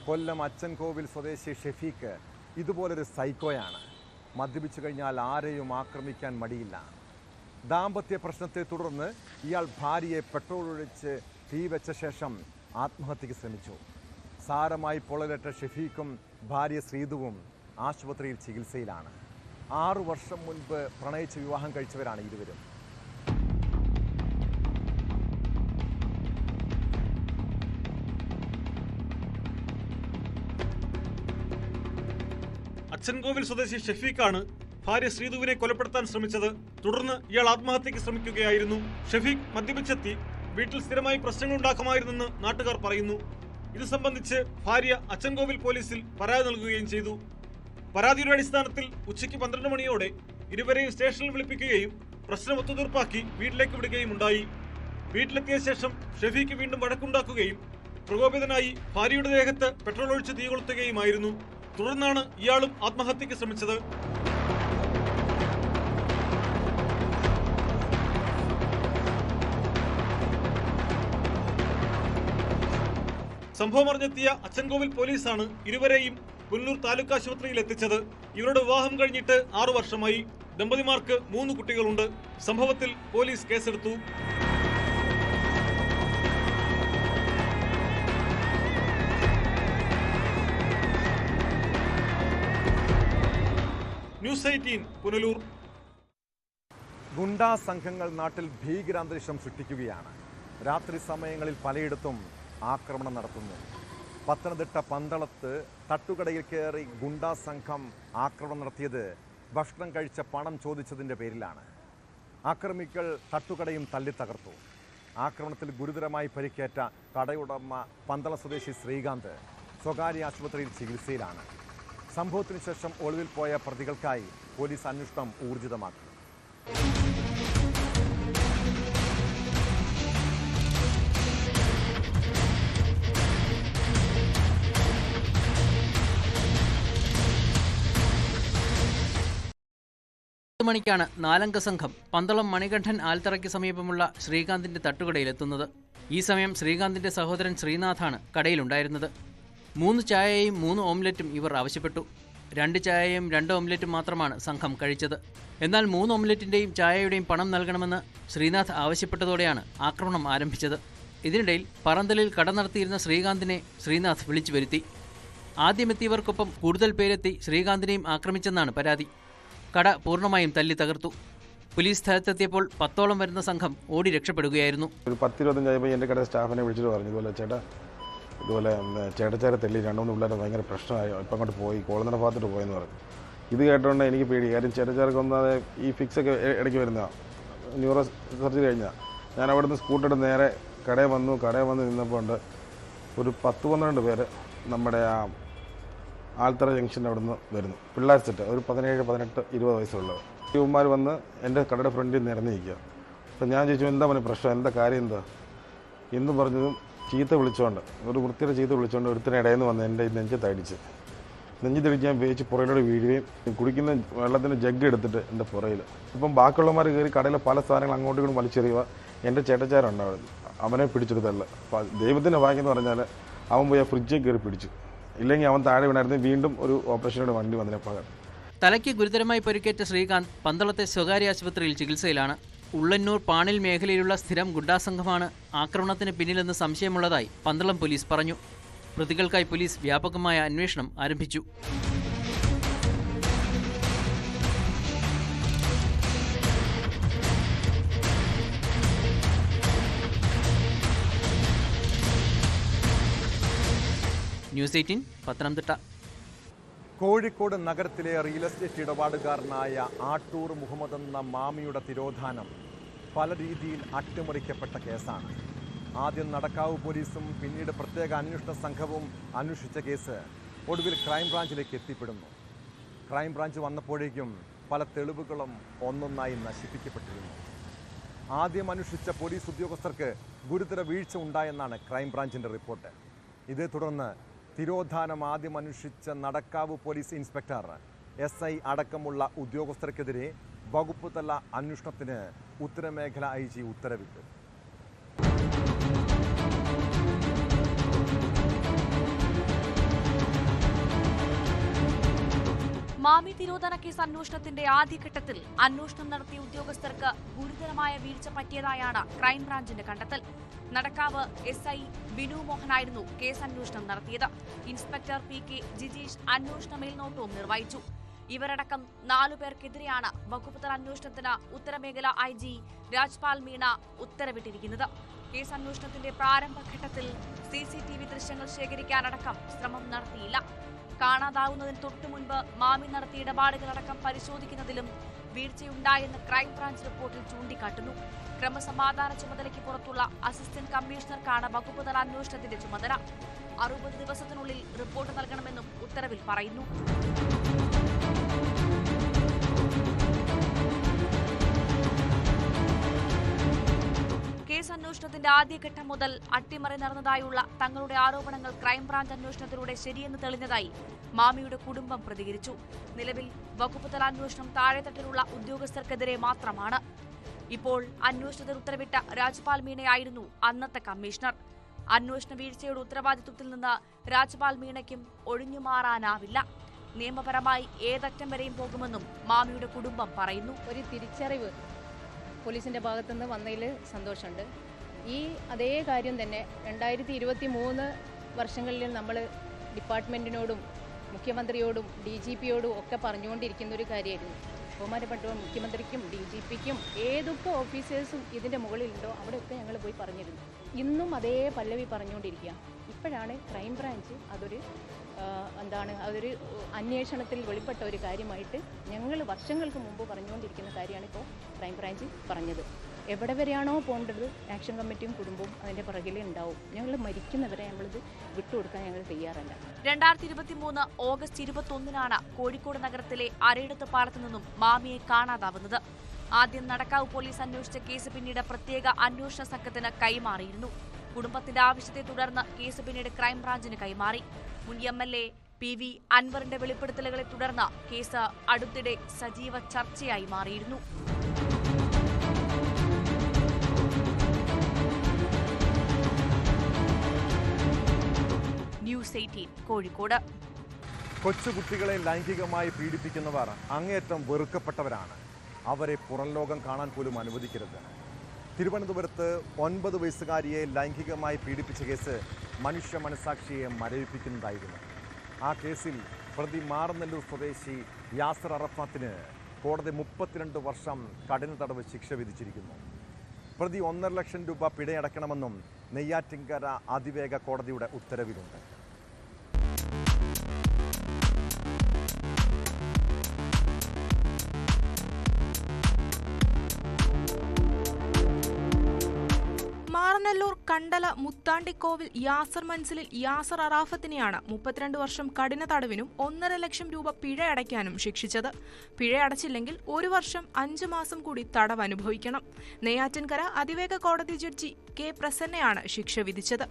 കൊല്ലം അച്ചൻകോവിൽ സ്വദേശി ഷെഫീഖ് ഇതുപോലൊരു സൈക്കോയാണ്. മദ്യപിച്ചു കഴിഞ്ഞാൽ ആരെയും ആക്രമിക്കാൻ മടിയില്ല. ദാമ്പത്യ പ്രശ്നത്തെ തുടർന്ന് ഇയാൾ ഭാര്യയെ പെട്രോൾ ഒഴിച്ച് തീ വെച്ച ശേഷം ആത്മഹത്യക്ക് ശ്രമിച്ചു. സാരമായി പൊള്ളലേറ്റ ഷെഫീഖും ഭാര്യ ശ്രീതുവും ആശുപത്രിയിൽ ചികിത്സയിലാണ്. 6 വർഷം മുൻപ് പ്രണയിച്ച് വിവാഹം കഴിച്ചവരാണ് ഇരുവരും. അച്ചൻകോവിൽ സ്വദേശി ഷെഫീഖാണ് ഭാര്യ ശ്രീതുവിനെ കൊലപ്പെടുത്താൻ ശ്രമിച്ചത്. തുടർന്ന് ഇയാൾ ആത്മഹത്യക്ക് ശ്രമിക്കുകയായിരുന്നു. ഷെഫീഖ് മദ്യപിച്ചെത്തി വീട്ടിൽ സ്ഥിരമായി പ്രശ്നങ്ങൾ ഉണ്ടാക്കുമായിരുന്നെന്ന് നാട്ടുകാർ പറയുന്നു. ഇത് സംബന്ധിച്ച് ഭാര്യ അച്ചൻകോവിൽ പോലീസിൽ പരാതി നൽകുകയും ചെയ്തു. പരാതിയുടെ അടിസ്ഥാനത്തിൽ ഉച്ചയ്ക്ക് 12 മണിയോടെ ഇരുവരെയും സ്റ്റേഷനിൽ വിളിപ്പിക്കുകയും പ്രശ്നം ഒത്തുതീർപ്പാക്കി വീട്ടിലേക്ക് വിടുകയും ഉണ്ടായി. വീട്ടിലെത്തിയ ശേഷം ഷെഫീഖ് വീണ്ടും വഴക്കുണ്ടാക്കുകയും പ്രകോപിതനായി ഭാര്യയുടെ ദേഹത്ത് പെട്രോൾ ഒഴിച്ച് തീ കൊളുത്തുകയുമായിരുന്നു. തുടർന്നാണ് ഇയാളും ആത്മഹത്യക്ക് ശ്രമിച്ചത്. സംഭവം അറിഞ്ഞെത്തിയ അച്ചൻകോവിൽ പോലീസാണ് ഇരുവരെയും പുനലൂർ താലൂക്ക് ആശുപത്രിയിൽ എത്തിച്ചത്. ഇവരുടെ വിവാഹം കഴിഞ്ഞിട്ട് 6 വർഷമായി. ദമ്പതിമാർക്ക് 3 കുട്ടികളുണ്ട്. സംഭവത്തിൽ പോലീസ് കേസെടുത്തു. ന്യൂസ് 18 പുനലൂർ. ഗുണ്ടാ സംഘങ്ങൾ നാട്ടിൽ ഭീകരാന്തരീക്ഷം സൃഷ്ടിക്കുകയാണ്. രാത്രി സമയങ്ങളിൽ പലയിടത്തും ആക്രമണം നടത്തുന്നു. പത്തനംതിട്ട പന്തളത്ത് തട്ടുകടയിൽ കയറി ഗുണ്ടാ സംഘം ആക്രമണം നടത്തിയത് ഭക്ഷണം കഴിച്ച പണം ചോദിച്ചതിൻ്റെ പേരിലാണ്. ആക്രമികൾ തട്ടുകടയും തല്ലിത്തകർത്തു. ആക്രമണത്തിൽ ഗുരുതരമായി പരിക്കേറ്റ കടയുടമ പന്തളം സ്വദേശി ശ്രീകാന്ത് സ്വകാര്യ ആശുപത്രിയിൽ ചികിത്സയിലാണ്. സംഭവത്തിന് ശേഷം ഒളിവിൽ പോയ പ്രതികൾക്കായി പോലീസ് അന്വേഷണം ഊർജിതമാക്കി. മണിക്കാണ് 4-അംഗ സംഘം പന്തളം മണികണ്ഠൻ ആൽത്തറയ്ക്ക് സമീപമുള്ള ശ്രീകാന്തിന്റെ തട്ടുകടയിലെത്തുന്നത്. ഈ സമയം ശ്രീകാന്തിന്റെ സഹോദരൻ ശ്രീനാഥാണ് കടയിലുണ്ടായിരുന്നത്. 3 ചായയും 3 ഓംലെറ്റും ഇവർ ആവശ്യപ്പെട്ടു. 2 ചായയും 2 ഓംലെറ്റും മാത്രമാണ് സംഘം കഴിച്ചത്. എന്നാൽ 3 ഓംലെറ്റിന്റെയും ചായയുടെയും പണം നൽകണമെന്ന് ശ്രീനാഥ് ആവശ്യപ്പെട്ടതോടെയാണ് ആക്രമണം ആരംഭിച്ചത്. ഇതിനിടയിൽ പറന്തലിൽ കട നടത്തിയിരുന്ന ശ്രീകാന്തിനെ ശ്രീനാഥ് വിളിച്ചു വരുത്തി. ആദ്യമെത്തിയവർക്കൊപ്പം കൂടുതൽ പേരെത്തി ശ്രീകാന്തിനെയും ആക്രമിച്ചെന്നാണ് പരാതി. കട പൂർണ്ണമായും തല്ലി തകർത്തു. പോലീസ് സ്ഥലത്തെത്തിയപ്പോൾ 10ഓളം വരുന്ന സംഘം ഓടി രക്ഷപ്പെടുകയായിരുന്നു. ഒരു 10-25 കഴിയുമ്പോൾ എൻ്റെ കട സ്റ്റാഫിനെ വിളിച്ചിട്ട് പറഞ്ഞു, ഇതുപോലെ ചേട്ടച്ചാരെ തല്ലി 2-3 പിള്ളേരെ ഭയങ്കര പ്രശ്നമായി, ഇപ്പം അങ്ങോട്ട് പോയി കോളനിയുടെ ഭാഗത്തോട്ട് പോയെന്ന് പറഞ്ഞു. ഇത് കേട്ടോണ്ട് എനിക്ക് പേടി. കാര്യം ചേട്ടച്ചാർക്ക് ഒന്നാതെ ഈ ഫിക്സൊക്കെ ഇടയ്ക്ക് വരുന്നതാണ്, ന്യൂറോ സർജറി കഴിഞ്ഞാൽ. ഞാൻ അവിടെ നിന്ന് സ്കൂട്ടർ നേരെ കടയിൽ വന്ന് നിന്നപ്പോൾ ഉണ്ട് ഒരു 10-12 പേര് നമ്മുടെ ആ ആൽത്തറ ജംഗ്ഷൻ്റെ അവിടെ നിന്ന് വരുന്നു. പിള്ളേർ സെറ്റ് ഒരു 17, 18, 20 വയസ്സുള്ളവർ. യുവന്മാർ വന്ന് എൻ്റെ കടയുടെ ഫ്രണ്ടിൽ നിരന്ന് നിൽക്കുക. അപ്പം ഞാൻ ചോദിച്ചു, എന്താ പറഞ്ഞ പ്രശ്നം, എന്താ കാര്യം എന്താ എന്ന് പറഞ്ഞതും ചീത്ത വിളിച്ചുകൊണ്ട്, ഒരു വൃത്തിയുടെ ചീത്ത വിളിച്ചുകൊണ്ട് ഒരുത്തിനെ ഇടയിൽ നിന്ന് വന്ന് എൻ്റെ നെഞ്ചത്തടിച്ച് ഞാൻ വേച്ച് പുറയിലൂടെ വീഴുകയും കുടിക്കുന്ന വെള്ളത്തിൻ്റെ ജഗ് എടുത്തിട്ട് എൻ്റെ പുറയിൽ. ഇപ്പം ബാക്കിയുള്ളവന്മാർ കയറി കടയിലെ പല സാധനങ്ങൾ അങ്ങോട്ടും ഇങ്ങോട്ടും വലിച്ചെറിയുക. എൻ്റെ ചേട്ടച്ചാരുണ്ടാവുന്നു, അവനെ പിടിച്ചെടുത്തല്ല. ദൈവത്തിൻ്റെ ഭാഗ്യം എന്ന് പറഞ്ഞാൽ അവൻ പോയി ആ ഫ്രിഡ്ജിൽ കയറി പിടിച്ചു. ഇല്ലെങ്കിൽ അവൻ താഴെ വീണായിരുന്നു. വീണ്ടും ഒരു ഓപ്പറേഷനോട് വണ്ടി വന്നതിനെ പകരം. തലയ്ക്ക് ഗുരുതരമായി പരിക്കേറ്റ ശ്രീകാന്ത് പന്തളത്തെ സ്വകാര്യ ആശുപത്രിയിൽ ചികിത്സയിലാണ്. ഉള്ളന്നൂർ പാണിൽ മേഖലയിലുള്ള സ്ഥിരം ഗുണ്ടാസംഘമാണ് ആക്രമണത്തിന് പിന്നിലെന്ന് സംശയമുള്ളതായി പന്തളം പോലീസ് പറഞ്ഞു. പ്രതികൾക്കായി പോലീസ് വ്യാപകമായ അന്വേഷണം ആരംഭിച്ചു. ന്യൂസ് 18 പത്തനംതിട്ട. കോഴിക്കോട് നഗരത്തിലെ റിയൽ എസ്റ്റേറ്റ് ഇടപാടുകാരനായ ആട്ടൂർ മുഹമ്മദ് എന്ന മാമിയുടെ തിരോധാനം പല രീതിയിൽ അട്ടിമറിക്കപ്പെട്ട കേസാണ്. ആദ്യം നടക്കാവ് പോലീസും പിന്നീട് പ്രത്യേക അന്വേഷണ സംഘവും അന്വേഷിച്ച കേസ് ഒടുവിൽ ക്രൈംബ്രാഞ്ചിലേക്ക് എത്തിപ്പെടുന്നു. ക്രൈംബ്രാഞ്ച് വന്നപ്പോഴേക്കും പല തെളിവുകളും ഒന്നൊന്നായി നശിപ്പിക്കപ്പെട്ടിരുന്നു. ആദ്യം അന്വേഷിച്ച പോലീസ് ഉദ്യോഗസ്ഥർക്ക് ഗുരുതര വീഴ്ച ഉണ്ടായെന്നാണ് ക്രൈംബ്രാഞ്ചിൻ്റെ റിപ്പോർട്ട്. ഇതേ തുടർന്ന് തിരോധാനം ആദ്യം അന്വേഷിച്ച നടക്കാവ് പോലീസ് ഇൻസ്പെക്ടർ SI അടക്കമുള്ള ഉദ്യോഗസ്ഥർക്കെതിരെ വകുപ്പ് തല അന്വേഷണത്തിന് ഉത്തരമേഖല IG ഉത്തരവിട്ടു. മാമി തിരോധന കേസ് അന്വേഷണത്തിന്റെ ആദ്യഘട്ടത്തിൽ അന്വേഷണം നടത്തിയ ഉദ്യോഗസ്ഥർക്ക് ഗുരുതരമായ വീഴ്ച പറ്റിയതായാണ് ക്രൈംബ്രാഞ്ചിന്റെ കണ്ടെത്തൽ. നടക്കാവ് SI ബിനു മോഹനായിരുന്നു കേസ് അന്വേഷണം നടത്തിയത്. ഇൻസ്പെക്ടർ PK ജിജീഷ് അന്വേഷണ മേൽനോട്ടവും നിർവഹിച്ചു. ഇവരടക്കം 4 പേർക്കെതിരെയാണ് വകുപ്പുതല അന്വേഷണത്തിന് ഉത്തരമേഖല IG രാജ്പാൽ മീണ ഉത്തരവിട്ടിരിക്കുന്നത്. കേസ് അന്വേഷണത്തിന്റെ പ്രാരംഭഘട്ടത്തിൽ CCTV ദൃശ്യങ്ങൾ ശേഖരിക്കാനടക്കം ശ്രമം നടത്തിയില്ല. കാണാതാവുന്നതിന് തൊട്ടു മുൻപ് മാമി നടത്തിയ ഇടപാടുകളടക്കം പരിശോധിക്കുന്നതിലും വീഴ്ചയുണ്ടായെന്ന് ക്രൈംബ്രാഞ്ച് റിപ്പോർട്ടിൽ ചൂണ്ടിക്കാട്ടുന്നു. ക്രമസമാധാന ചുമതലയ്ക്ക് പുറത്തുള്ള അസിസ്റ്റന്റ് കമ്മീഷണർക്കാണ് വകുപ്പുതല അന്വേഷണത്തിന്റെ ചുമതല. 60 ദിവസത്തിനുള്ളിൽ റിപ്പോർട്ട് നൽകണമെന്നും ഉത്തരവിൽ പറയുന്നു. കേസ് അന്വേഷണത്തിന്റെ ആദ്യഘട്ടം മുതൽ അട്ടിമറി നടന്നതായുള്ള തങ്ങളുടെ ആരോപണങ്ങൾ ക്രൈംബ്രാഞ്ച് അന്വേഷണത്തിലൂടെ ശരിയെന്ന് തെളിഞ്ഞതായി മാമിയുടെ കുടുംബം പ്രതികരിച്ചു. നിലവിൽ വകുപ്പുതല അന്വേഷണം താഴെത്തട്ടിലുള്ള ഉദ്യോഗസ്ഥർക്കെതിരെ മാത്രമാണ്. ഇപ്പോൾ അന്വേഷണത്തിന് ഉത്തരവിട്ട രാജ്പാൽ മീണയായിരുന്നു അന്നത്തെ കമ്മീഷണർ. അന്വേഷണ വീഴ്ചയുടെ ഉത്തരവാദിത്വത്തിൽ നിന്ന് രാജ്പാൽ മീണയ്ക്കും ഒഴിഞ്ഞുമാറാനാവില്ല. നിയമപരമായി ഏതറ്റം വരെയും പോകുമെന്നും മാമിയുടെ കുടുംബം പറയുന്നു. ഒരു തിരിച്ചറിവ് പോലീസിൻ്റെ ഭാഗത്തുനിന്ന് വന്നതിൽ സന്തോഷമുണ്ട്. ഈ അതേ കാര്യം തന്നെ 2023 വർഷങ്ങളിൽ നമ്മൾ ഡിപ്പാർട്ട്മെൻറ്റിനോടും മുഖ്യമന്ത്രിയോടും DGPയോടും ഒക്കെ പറഞ്ഞുകൊണ്ടിരിക്കുന്ന ഒരു കാര്യമായിരുന്നു. ബഹുമാനപ്പെട്ട മുഖ്യമന്ത്രിക്കും DGPക്കും ഏതൊക്കെ ഓഫീസേഴ്സും ഇതിൻ്റെ മുകളിലുണ്ടോ അവിടെയൊക്കെ ഞങ്ങൾ പോയി പറഞ്ഞിരുന്നു. ഇന്നും അതേ പല്ലവി പറഞ്ഞുകൊണ്ടിരിക്കുക. ഇപ്പോഴാണ് ക്രൈംബ്രാഞ്ച് അതൊരു അന്വേഷണത്തിൽ വെളിപ്പെട്ട ഒരു കാര്യമായിട്ട് ഞങ്ങൾ വർഷങ്ങൾക്ക് മുമ്പ് പറഞ്ഞുകൊണ്ടിരിക്കുന്ന കാര്യമാണ് ഇപ്പോൾ ക്രൈംബ്രാഞ്ച് പറഞ്ഞത്. എവിടെ വരെയാണോ പോകേണ്ടത് ആക്ഷൻ കമ്മിറ്റിയും കുടുംബവും അതിൻ്റെ പുറകിൽ ഉണ്ടാവും. ഞങ്ങൾ മരിക്കുന്നവരെ നമ്മളിത് വിട്ടുകൊടുക്കാൻ ഞങ്ങൾ തയ്യാറല്ല. 2023 ഓഗസ്റ്റ് 21 കോഴിക്കോട് നഗരത്തിലെ അരയിടത്ത് പാലത്തു നിന്നും മാമിയെ കാണാതാവുന്നത്. ആദ്യം നടക്കാവ് പോലീസ് അന്വേഷിച്ച കേസ് പിന്നീട് പ്രത്യേക അന്വേഷണ സംഘത്തിന് കൈമാറിയിരുന്നു. കുടുംബത്തിന്റെ ആവശ്യത്തെ തുടർന്ന് കേസ് പിന്നീട് ക്രൈംബ്രാഞ്ചിന് കൈമാറി. മുൻ MLA PV അൻവറിന്റെ വെളിപ്പെടുത്തലുകളെ തുടർന്ന് കേസ് അടുത്തിടെ സജീവ ചർച്ചയായി മാറിയിരുന്നു. ന്യൂസ് 18 കോഴിക്കോട്. കൊച്ചുകുട്ടികളെ ലൈംഗികമായി പീഡിപ്പിക്കുന്നവർ അങ്ങേയറ്റം വെറുക്കപ്പെട്ടവരാണ്. അവരെ പുറം ലോകം കാണാൻ പോലും അനുവദിക്കരുത്. തിരുവനന്തപുരത്ത് 9 വയസ്സുകാരിയെ ലൈംഗികമായി പീഡിപ്പിച്ച കേസ് മനുഷ്യ മനസാക്ഷിയെ മരവിപ്പിക്കുന്നതായിരുന്നു. ആ കേസിൽ പ്രതി മാറനല്ലൂർ സ്വദേശി യാസർ അറഫാത്തിന് കോടതി 32 വർഷം കഠിന തടവ് ശിക്ഷ വിധിച്ചിരിക്കുന്നു. പ്രതി 1.5 ലക്ഷം രൂപ പിഴയടക്കണമെന്നും നെയ്യാറ്റിൻകര അതിവേഗ കോടതിയുടെ ഉത്തരവിലുണ്ട്. മാറനല്ലൂർ കണ്ടല മുത്താണ്ടിക്കോവിൽ യാസർ മൻസിലിൽ യാസർ അറാഫത്തിനെയാണ് 32 വർഷം കഠിന തടവിനും 1.5 ലക്ഷം രൂപ പിഴയടയ്ക്കാനും ശിക്ഷിച്ചത്. പിഴയടച്ചില്ലെങ്കിൽ 1 വർഷം 5 മാസം കൂടി തടവ് അനുഭവിക്കണം. നെയ്യാറ്റിൻകര അതിവേഗ കോടതി ജഡ്ജി K പ്രസന്നയാണ് ശിക്ഷ വിധിച്ചത്.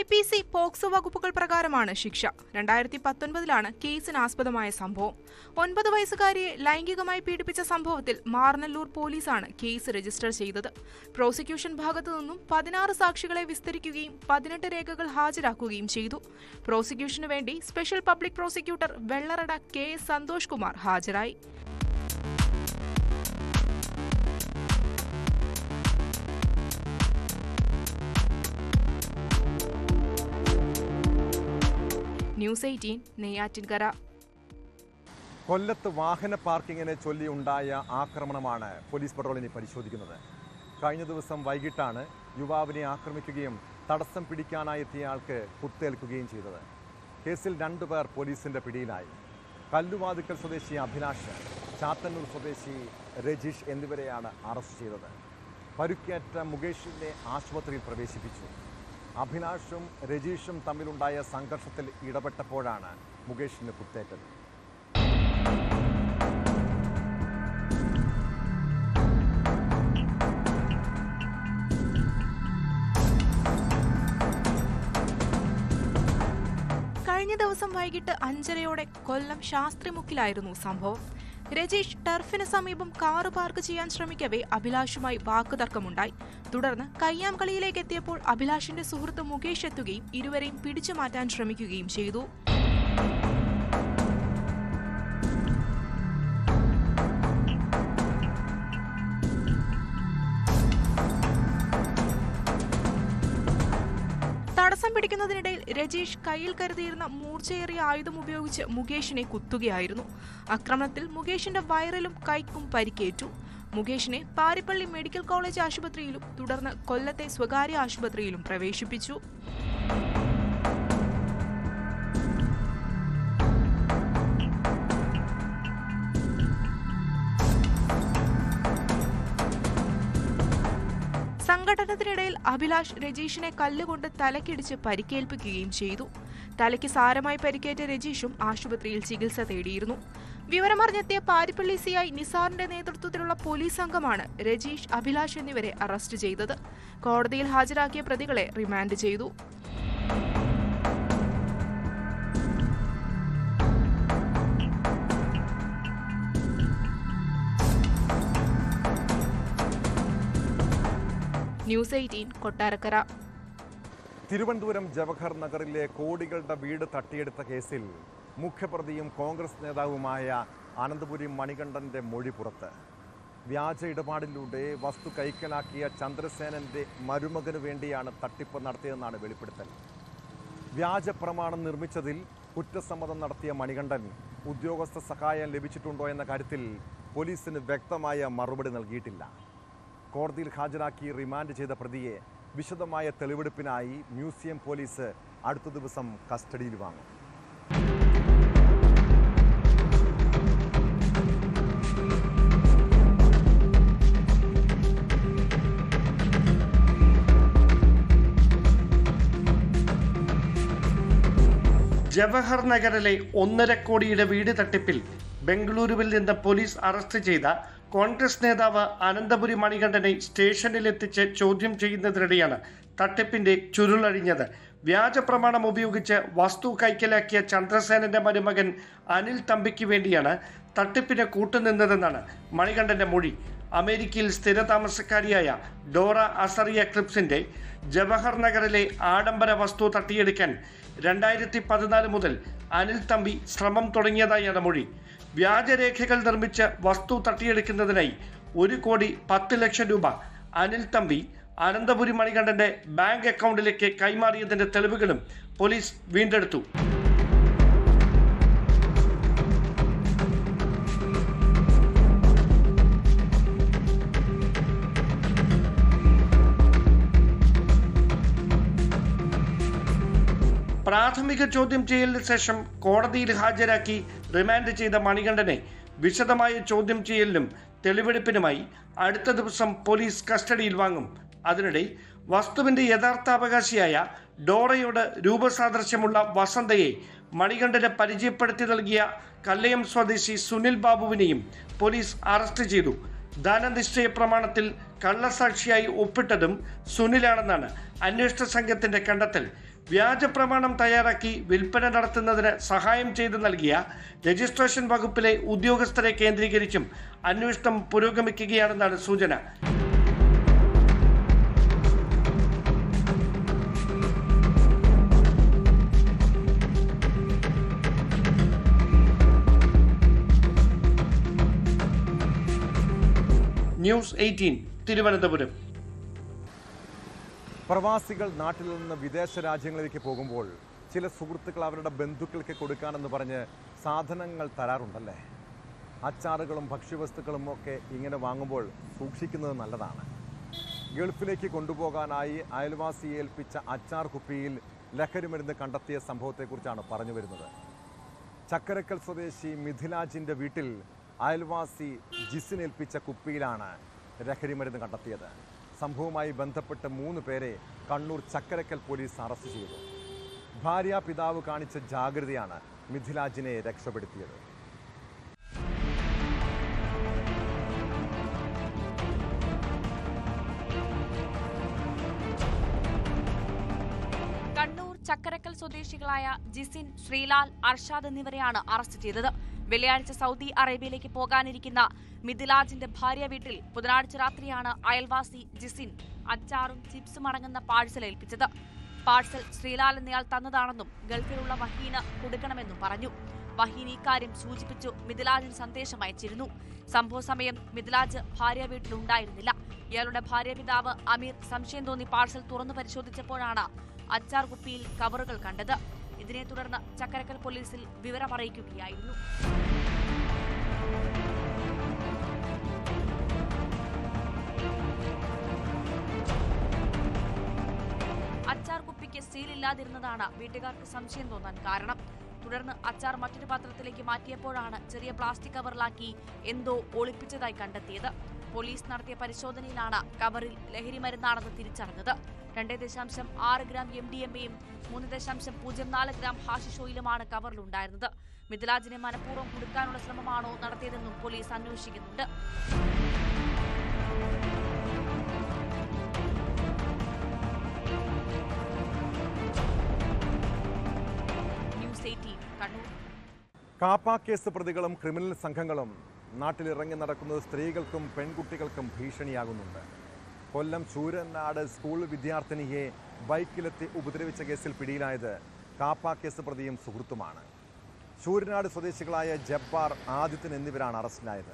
IPC പോക്സോ വകുപ്പുകൾ പ്രകാരമാണ് ശിക്ഷ. 2019 കേസിനാസ്പദമായ സംഭവം. 9 വയസ്സുകാരിയെ ലൈംഗികമായി പീഡിപ്പിച്ച സംഭവത്തിൽ മാർനല്ലൂർ പോലീസാണ് കേസ് രജിസ്റ്റർ ചെയ്തത്. പ്രോസിക്യൂഷൻ ഭാഗത്തു നിന്നും 16 സാക്ഷികളെ വിസ്തരിക്കുകയും 18 രേഖകൾ ഹാജരാക്കുകയും ചെയ്തു. പ്രോസിക്യൂഷനു വേണ്ടി special public prosecutor Vellarada KS Santhosh Kumar ഹാജരായി. ന്യൂസ് 18 നെയ്യാറ്റിൻകര. കൊല്ലത്ത് വാഹന പാർക്കിങ്ങിനെ ചൊല്ലി ഉണ്ടായ ആക്രമണമാണ് പോലീസ് പട്രോളിനെ പരിശോധിക്കുന്നത്. കഴിഞ്ഞ ദിവസം വൈകിട്ടാണ് യുവാവിനെ ആക്രമിക്കുകയും തടസ്സം പിടിക്കാനായി എത്തിയയാൾക്ക് കുത്തേൽക്കുകയും ചെയ്തത്. കേസിൽ 2 പേർ പോലീസിന്റെ പിടിയിലായി. കല്ലുവാതുക്കൽ സ്വദേശി അഭിലാഷ്, ചാത്തന്നൂർ സ്വദേശി രജീഷ് എന്നിവരെയാണ് അറസ്റ്റ് ചെയ്തത്. പരുക്കേറ്റ മുകേഷിനെ ആശുപത്രിയിൽ പ്രവേശിപ്പിച്ചു. അഭിലാഷും രജീഷും തമ്മിലുണ്ടായ സംഘർഷത്തിൽ ഇടപെട്ടപ്പോഴാണ് മുകേഷിന് കുത്തേറ്റത്. കഴിഞ്ഞ ദിവസം വൈകിട്ട് 5:30 കൊല്ലം ശാസ്ത്രിമുക്കിലായിരുന്നു സംഭവം. രജീഷ് ടർഫിന് സമീപം കാറ് പാർക്ക് ചെയ്യാൻ ശ്രമിക്കവേ അഭിലാഷുമായി വാക്കുതർക്കമുണ്ടായി. തുടർന്ന് കയ്യാംകളിയിലേക്ക് എത്തിയപ്പോൾ അഭിലാഷിന്റെ സുഹൃത്ത് മുകേഷ് എത്തുകയും ഇരുവരെയും പിടിച്ചു മാറ്റാൻ ശ്രമിക്കുകയും ചെയ്തു. തടസ്സം പിടിക്കുന്നതിനിടയിൽ രജീഷ് കയ്യിൽ കരുതിയിരുന്ന മൂർച്ചയേറിയ ആയുധം ഉപയോഗിച്ച് മുകേഷിനെ കുത്തുകയായിരുന്നു. ആക്രമണത്തിൽ മുകേഷിന്റെ വയറിലും കൈക്കും പരിക്കേറ്റു. മുകേഷിനെ പാരിപ്പള്ളി മെഡിക്കൽ കോളേജ് ആശുപത്രിയിലും തുടർന്ന് കൊല്ലത്തെ സ്വകാര്യ ആശുപത്രിയിലും പ്രവേശിപ്പിച്ചു. സംഘട്ടനത്തിനിടയിൽ അഭിലാഷ് രജീഷിനെ കല്ലുകൊണ്ട് തലക്കിടിച്ച് പരിക്കേൽപ്പിക്കുകയും ചെയ്തു. തലയ്ക്ക് സാരമായി പരിക്കേറ്റ രജീഷും ആശുപത്രിയിൽ ചികിത്സ തേടിയിരുന്നു. വിവരമറിഞ്ഞെത്തിയ പാരിപ്പള്ളി CI നിസാറിന്റെ നേതൃത്വത്തിലുള്ള പോലീസ് സംഘമാണ് രജീഷ്, അഭിലാഷ് എന്നിവരെ അറസ്റ്റ് ചെയ്തത്. കോടതിയിൽ ഹാജരാക്കിയ പ്രതികളെ റിമാൻഡ് ചെയ്തു. ന്യൂസ് 18 കൊട്ടാരക്കര. തിരുവനന്തപുരം ജവഹർ നഗറിലെ കോടികളുടെ വീട് തട്ടിയെടുത്ത കേസിൽ മുഖ്യപ്രതിയും കോൺഗ്രസ് നേതാവുമായ അനന്തപുരി മണികണ്ഠന്റെ മൊഴി പുറത്ത്. വ്യാജ ഇടപാടിലൂടെ വസ്തു കൈക്കലാക്കിയ ചന്ദ്രസേനന്റെ മരുമകനു വേണ്ടിയാണ് തട്ടിപ്പ് നടത്തിയതെന്നാണ് വെളിപ്പെടുത്തൽ. വ്യാജ പ്രമാണം നിർമ്മിച്ചതിൽ കുറ്റസമ്മതം നടത്തിയ മണികണ്ഠൻ ഉദ്യോഗസ്ഥ സഹായം ലഭിച്ചിട്ടുണ്ടോ എന്ന കാര്യത്തിൽ പോലീസിന് വ്യക്തമായ മറുപടി നൽകിയിട്ടില്ല. കോടതിയിൽ ഹാജരാക്കി റിമാൻഡ് ചെയ്ത പ്രതിയെ വിശദമായ തെളിവെടുപ്പിനായി മ്യൂസിയം പോലീസ് അടുത്ത ദിവസം കസ്റ്റഡിയിൽ വാങ്ങും. ജവഹർ നഗറിലെ 1.5 കോടിയുടെ വീട് തട്ടിപ്പിൽ ബംഗളൂരുവിൽ നിന്ന് പോലീസ് അറസ്റ്റ് ചെയ്ത കോൺഗ്രസ് നേതാവ് അനന്തപുരി മണികണ്ഠനെ സ്റ്റേഷനിലെത്തിച്ച് ചോദ്യം ചെയ്യുന്നതിനിടെയാണ് തട്ടിപ്പിന്റെ ചുരുളഴിഞ്ഞത്. വ്യാജ പ്രമാണം ഉപയോഗിച്ച് വസ്തു കൈക്കലാക്കിയ ചന്ദ്രസേനന്റെ മരുമകൻ അനിൽ തമ്പിക്ക് വേണ്ടിയാണ് തട്ടിപ്പിന് കൂട്ടുനിന്നതെന്നാണ് മണികണ്ഠന്റെ മൊഴി. അമേരിക്കയിൽ സ്ഥിരതാമസക്കാരിയായ ഡോറ അസറിയ ക്ലിപ്സിന്റെ ജവഹർ നഗറിലെ ആഡംബര വസ്തു തട്ടിയെടുക്കാൻ 2014 മുതൽ അനിൽ തമ്പി ശ്രമം തുടങ്ങിയതായാണ് മൊഴി. വ്യാജരേഖകൾ നിർമ്മിച്ച് വസ്തു തട്ടിയെടുക്കുന്നതിനായി 1,10 ലക്ഷം രൂപ അനിൽ തമ്പി അനന്തപുരി മണികണ്ഠന്റെ ബാങ്ക് അക്കൗണ്ടിലേക്ക് കൈമാറിയതിന്റെ തെളിവുകളും പോലീസ് വീണ്ടെടുത്തു. പ്രാഥമിക ചോദ്യം ചെയ്യലിന് ശേഷം കോടതിയിൽ ഹാജരാക്കി റിമാൻഡ് ചെയ്ത മണികണ്ഠനെ വിശദമായ ചോദ്യം ചെയ്യലിനും തെളിവെടുപ്പിനുമായി അടുത്ത ദിവസം പോലീസ് കസ്റ്റഡിയിൽ വാങ്ങും. അതിനിടെ വസ്തുവിന്റെ യഥാർത്ഥാവകാശിയായ ഡോറയോട് രൂപസാദൃശ്യമുള്ള വസന്തയെ മണികണ്ഠന് പരിചയപ്പെടുത്തി നൽകിയ കല്ലയം സ്വദേശി സുനിൽ ബാബുവിനെയും പോലീസ് അറസ്റ്റ് ചെയ്തു. ധനനിശ്ചയ പ്രമാണത്തിൽ കള്ളസാക്ഷിയായി ഒപ്പിട്ടതും സുനിലാണെന്നാണ് അന്വേഷണ സംഘത്തിന്റെ കണ്ടെത്തൽ. വ്യാജ പ്രമാണം തയ്യാറാക്കി വിൽപ്പന നടത്തുന്നതിന് സഹായം ചെയ്ത് നൽകിയ രജിസ്ട്രേഷൻ വകുപ്പിലെ ഉദ്യോഗസ്ഥരെ കേന്ദ്രീകരിച്ചും അന്വേഷണം പുരോഗമിക്കുകയാണെന്നാണ് സൂചന. ന്യൂസ് 18 തിരുവനന്തപുരം. പ്രവാസികൾ നാട്ടിൽ നിന്ന് വിദേശ രാജ്യങ്ങളിലേക്ക് പോകുമ്പോൾ ചില സുഹൃത്തുക്കൾ അവരുടെ ബന്ധുക്കൾക്ക് കൊടുക്കാനെന്ന് പറഞ്ഞ് സാധനങ്ങൾ തരാറുണ്ടല്ലേ. അച്ചാറുകളും ഭക്ഷ്യവസ്തുക്കളും ഒക്കെ ഇങ്ങനെ വാങ്ങുമ്പോൾ സൂക്ഷിക്കുന്നത് നല്ലതാണ്. ഗൾഫിലേക്ക് കൊണ്ടുപോകാനായി അയൽവാസിയെ ഏൽപ്പിച്ച അച്ചാർ കുപ്പിയിൽ ലഹരിമരുന്ന് കണ്ടെത്തിയ സംഭവത്തെക്കുറിച്ചാണ് പറഞ്ഞു വരുന്നത്. ചക്കരക്കൽ സ്വദേശി മിഥിലാജിൻ്റെ വീട്ടിൽ അയൽവാസി ജിസിനേൽപ്പിച്ച കുപ്പിയിലാണ് ലഹരിമരുന്ന് കണ്ടെത്തിയത്. സംഭവവുമായി ബന്ധപ്പെട്ട് 3 പേരെ കണ്ണൂർ ചക്കരക്കൽ പോലീസ് അറസ്റ്റ് ചെയ്തു. ഭാര്യാപിതാവ് കാണിച്ച ജാഗ്രതയാണ് മിഥിലാജിനെ രക്ഷപ്പെടുത്തിയത്. കണ്ണൂർ ചക്കരക്കൽ സ്വദേശികളായ ജിസിൻ, ശ്രീലാൽ, അർഷാദ് എന്നിവരെയാണ് അറസ്റ്റ് ചെയ്തത്. വെള്ളിയാഴ്ച സൗദി അറേബ്യയിലേക്ക് പോകാനിരിക്കുന്ന മിഥിലാജിന്റെ ഭാര്യ വീട്ടിൽ ബുധനാഴ്ച രാത്രിയാണ് അയൽവാസി ജിസിൻ അച്ചാറും ചിപ്സും അടങ്ങുന്ന പാഴ്സൽ ഏൽപ്പിച്ചത്. പാഴ്സൽ ശ്രീലാൽ എന്നയാൾ തന്നതാണെന്നും ഗൾഫിലുള്ള വഹീന് കൊടുക്കണമെന്നും പറഞ്ഞു. വഹീൻ ഇക്കാര്യം സൂചിപ്പിച്ചു മിഥിലാജിന് സന്ദേശം അയച്ചിരുന്നു. സംഭവ സമയം മിഥിലാജ് ഭാര്യ വീട്ടിലുണ്ടായിരുന്നില്ല. ഇയാളുടെ ഭാര്യ പിതാവ് അമീർ സംശയം തോന്നി പാഴ്സൽ തുറന്നു പരിശോധിച്ചപ്പോഴാണ് അച്ചാർ കുപ്പിയിൽ കവറുകൾ കണ്ടത്. ഇതിനെ തുടർന്ന് ചക്കരക്കൽ പോലീസിൽ വിവരമറിയിക്കുകയായിരുന്നു. അച്ചാർ കുപ്പിക്ക് സീലില്ലാതിരുന്നതാണ് വീട്ടുകാർക്ക് സംശയം തോന്നാൻ കാരണം. തുടർന്ന് അച്ചാർ മറ്റൊരു പാത്രത്തിലേക്ക് മാറ്റിയപ്പോഴാണ് ചെറിയ പ്ലാസ്റ്റിക് കവറിലാക്കി എന്തോ ഒളിപ്പിച്ചതായി കണ്ടെത്തിയത്. പോലീസ് നടത്തിയ പരിശോധനയിലാണ് കവറിൽ ലഹരി മരുന്നാണെന്ന് തിരിച്ചറിഞ്ഞത്. 2.6 ഗ്രാം MDMA-യും 3.04 ഗ്രാം ഹാഷിഷ് ഓയിലുമാണ് കവറിലുണ്ടായിരുന്നത്. മിഥിലാജിനെ മനഃപൂർവ്വം കുടുക്കാനുള്ള ശ്രമമാണോ നടത്തിയതെന്നും പോലീസ് അന്വേഷിക്കുന്നുണ്ട്. ന്യൂസ് 18 കണ്ണൂർ. കാപ്പ കേസ് പ്രതികളും ക്രിമിനൽ സംഘങ്ങളും നാട്ടിലിറങ്ങി നടക്കുന്നത് സ്ത്രീകൾക്കും പെൺകുട്ടികൾക്കും ഭീഷണിയാകുന്നുണ്ട്. കൊല്ലം ചൂരനാട് സ്കൂൾ വിദ്യാർത്ഥിനിയെ ബൈക്കിലെത്തി ഉപദ്രവിച്ച കേസിൽ പിടിയിലായത് കാപ്പ കേസ് പ്രതിയും സുഹൃത്തുമാണ്. ചൂരനാട് സ്വദേശികളായ ജബ്ബാർ, ആദിത്യൻ എന്നിവരാണ് അറസ്റ്റിലായത്.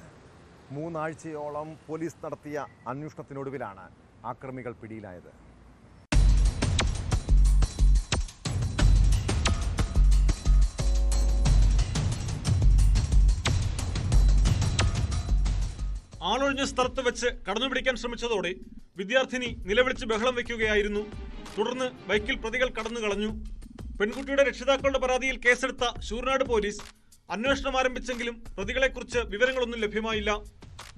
3 ആഴ്ചയോളം പോലീസ് നടത്തിയ അന്വേഷണത്തിനൊടുവിലാണ് ആക്രമികൾ പിടിയിലായത്. ആളൊഴിഞ്ഞ സ്ഥലത്ത് വെച്ച് കടന്നുപിടിക്കാൻ ശ്രമിച്ചതോടെ വിദ്യാർത്ഥിനി നിലവിളിച്ച് ബഹളം വയ്ക്കുകയായിരുന്നു. തുടർന്ന് ബൈക്കിൽ പ്രതികൾ കടന്നു കളഞ്ഞു. പെൺകുട്ടിയുടെ രക്ഷിതാക്കളുടെ പരാതിയിൽ കേസെടുത്ത ശൂരനാട് പോലീസ് അന്വേഷണം ആരംഭിച്ചെങ്കിലും പ്രതികളെക്കുറിച്ച് വിവരങ്ങളൊന്നും ലഭ്യമായില്ല.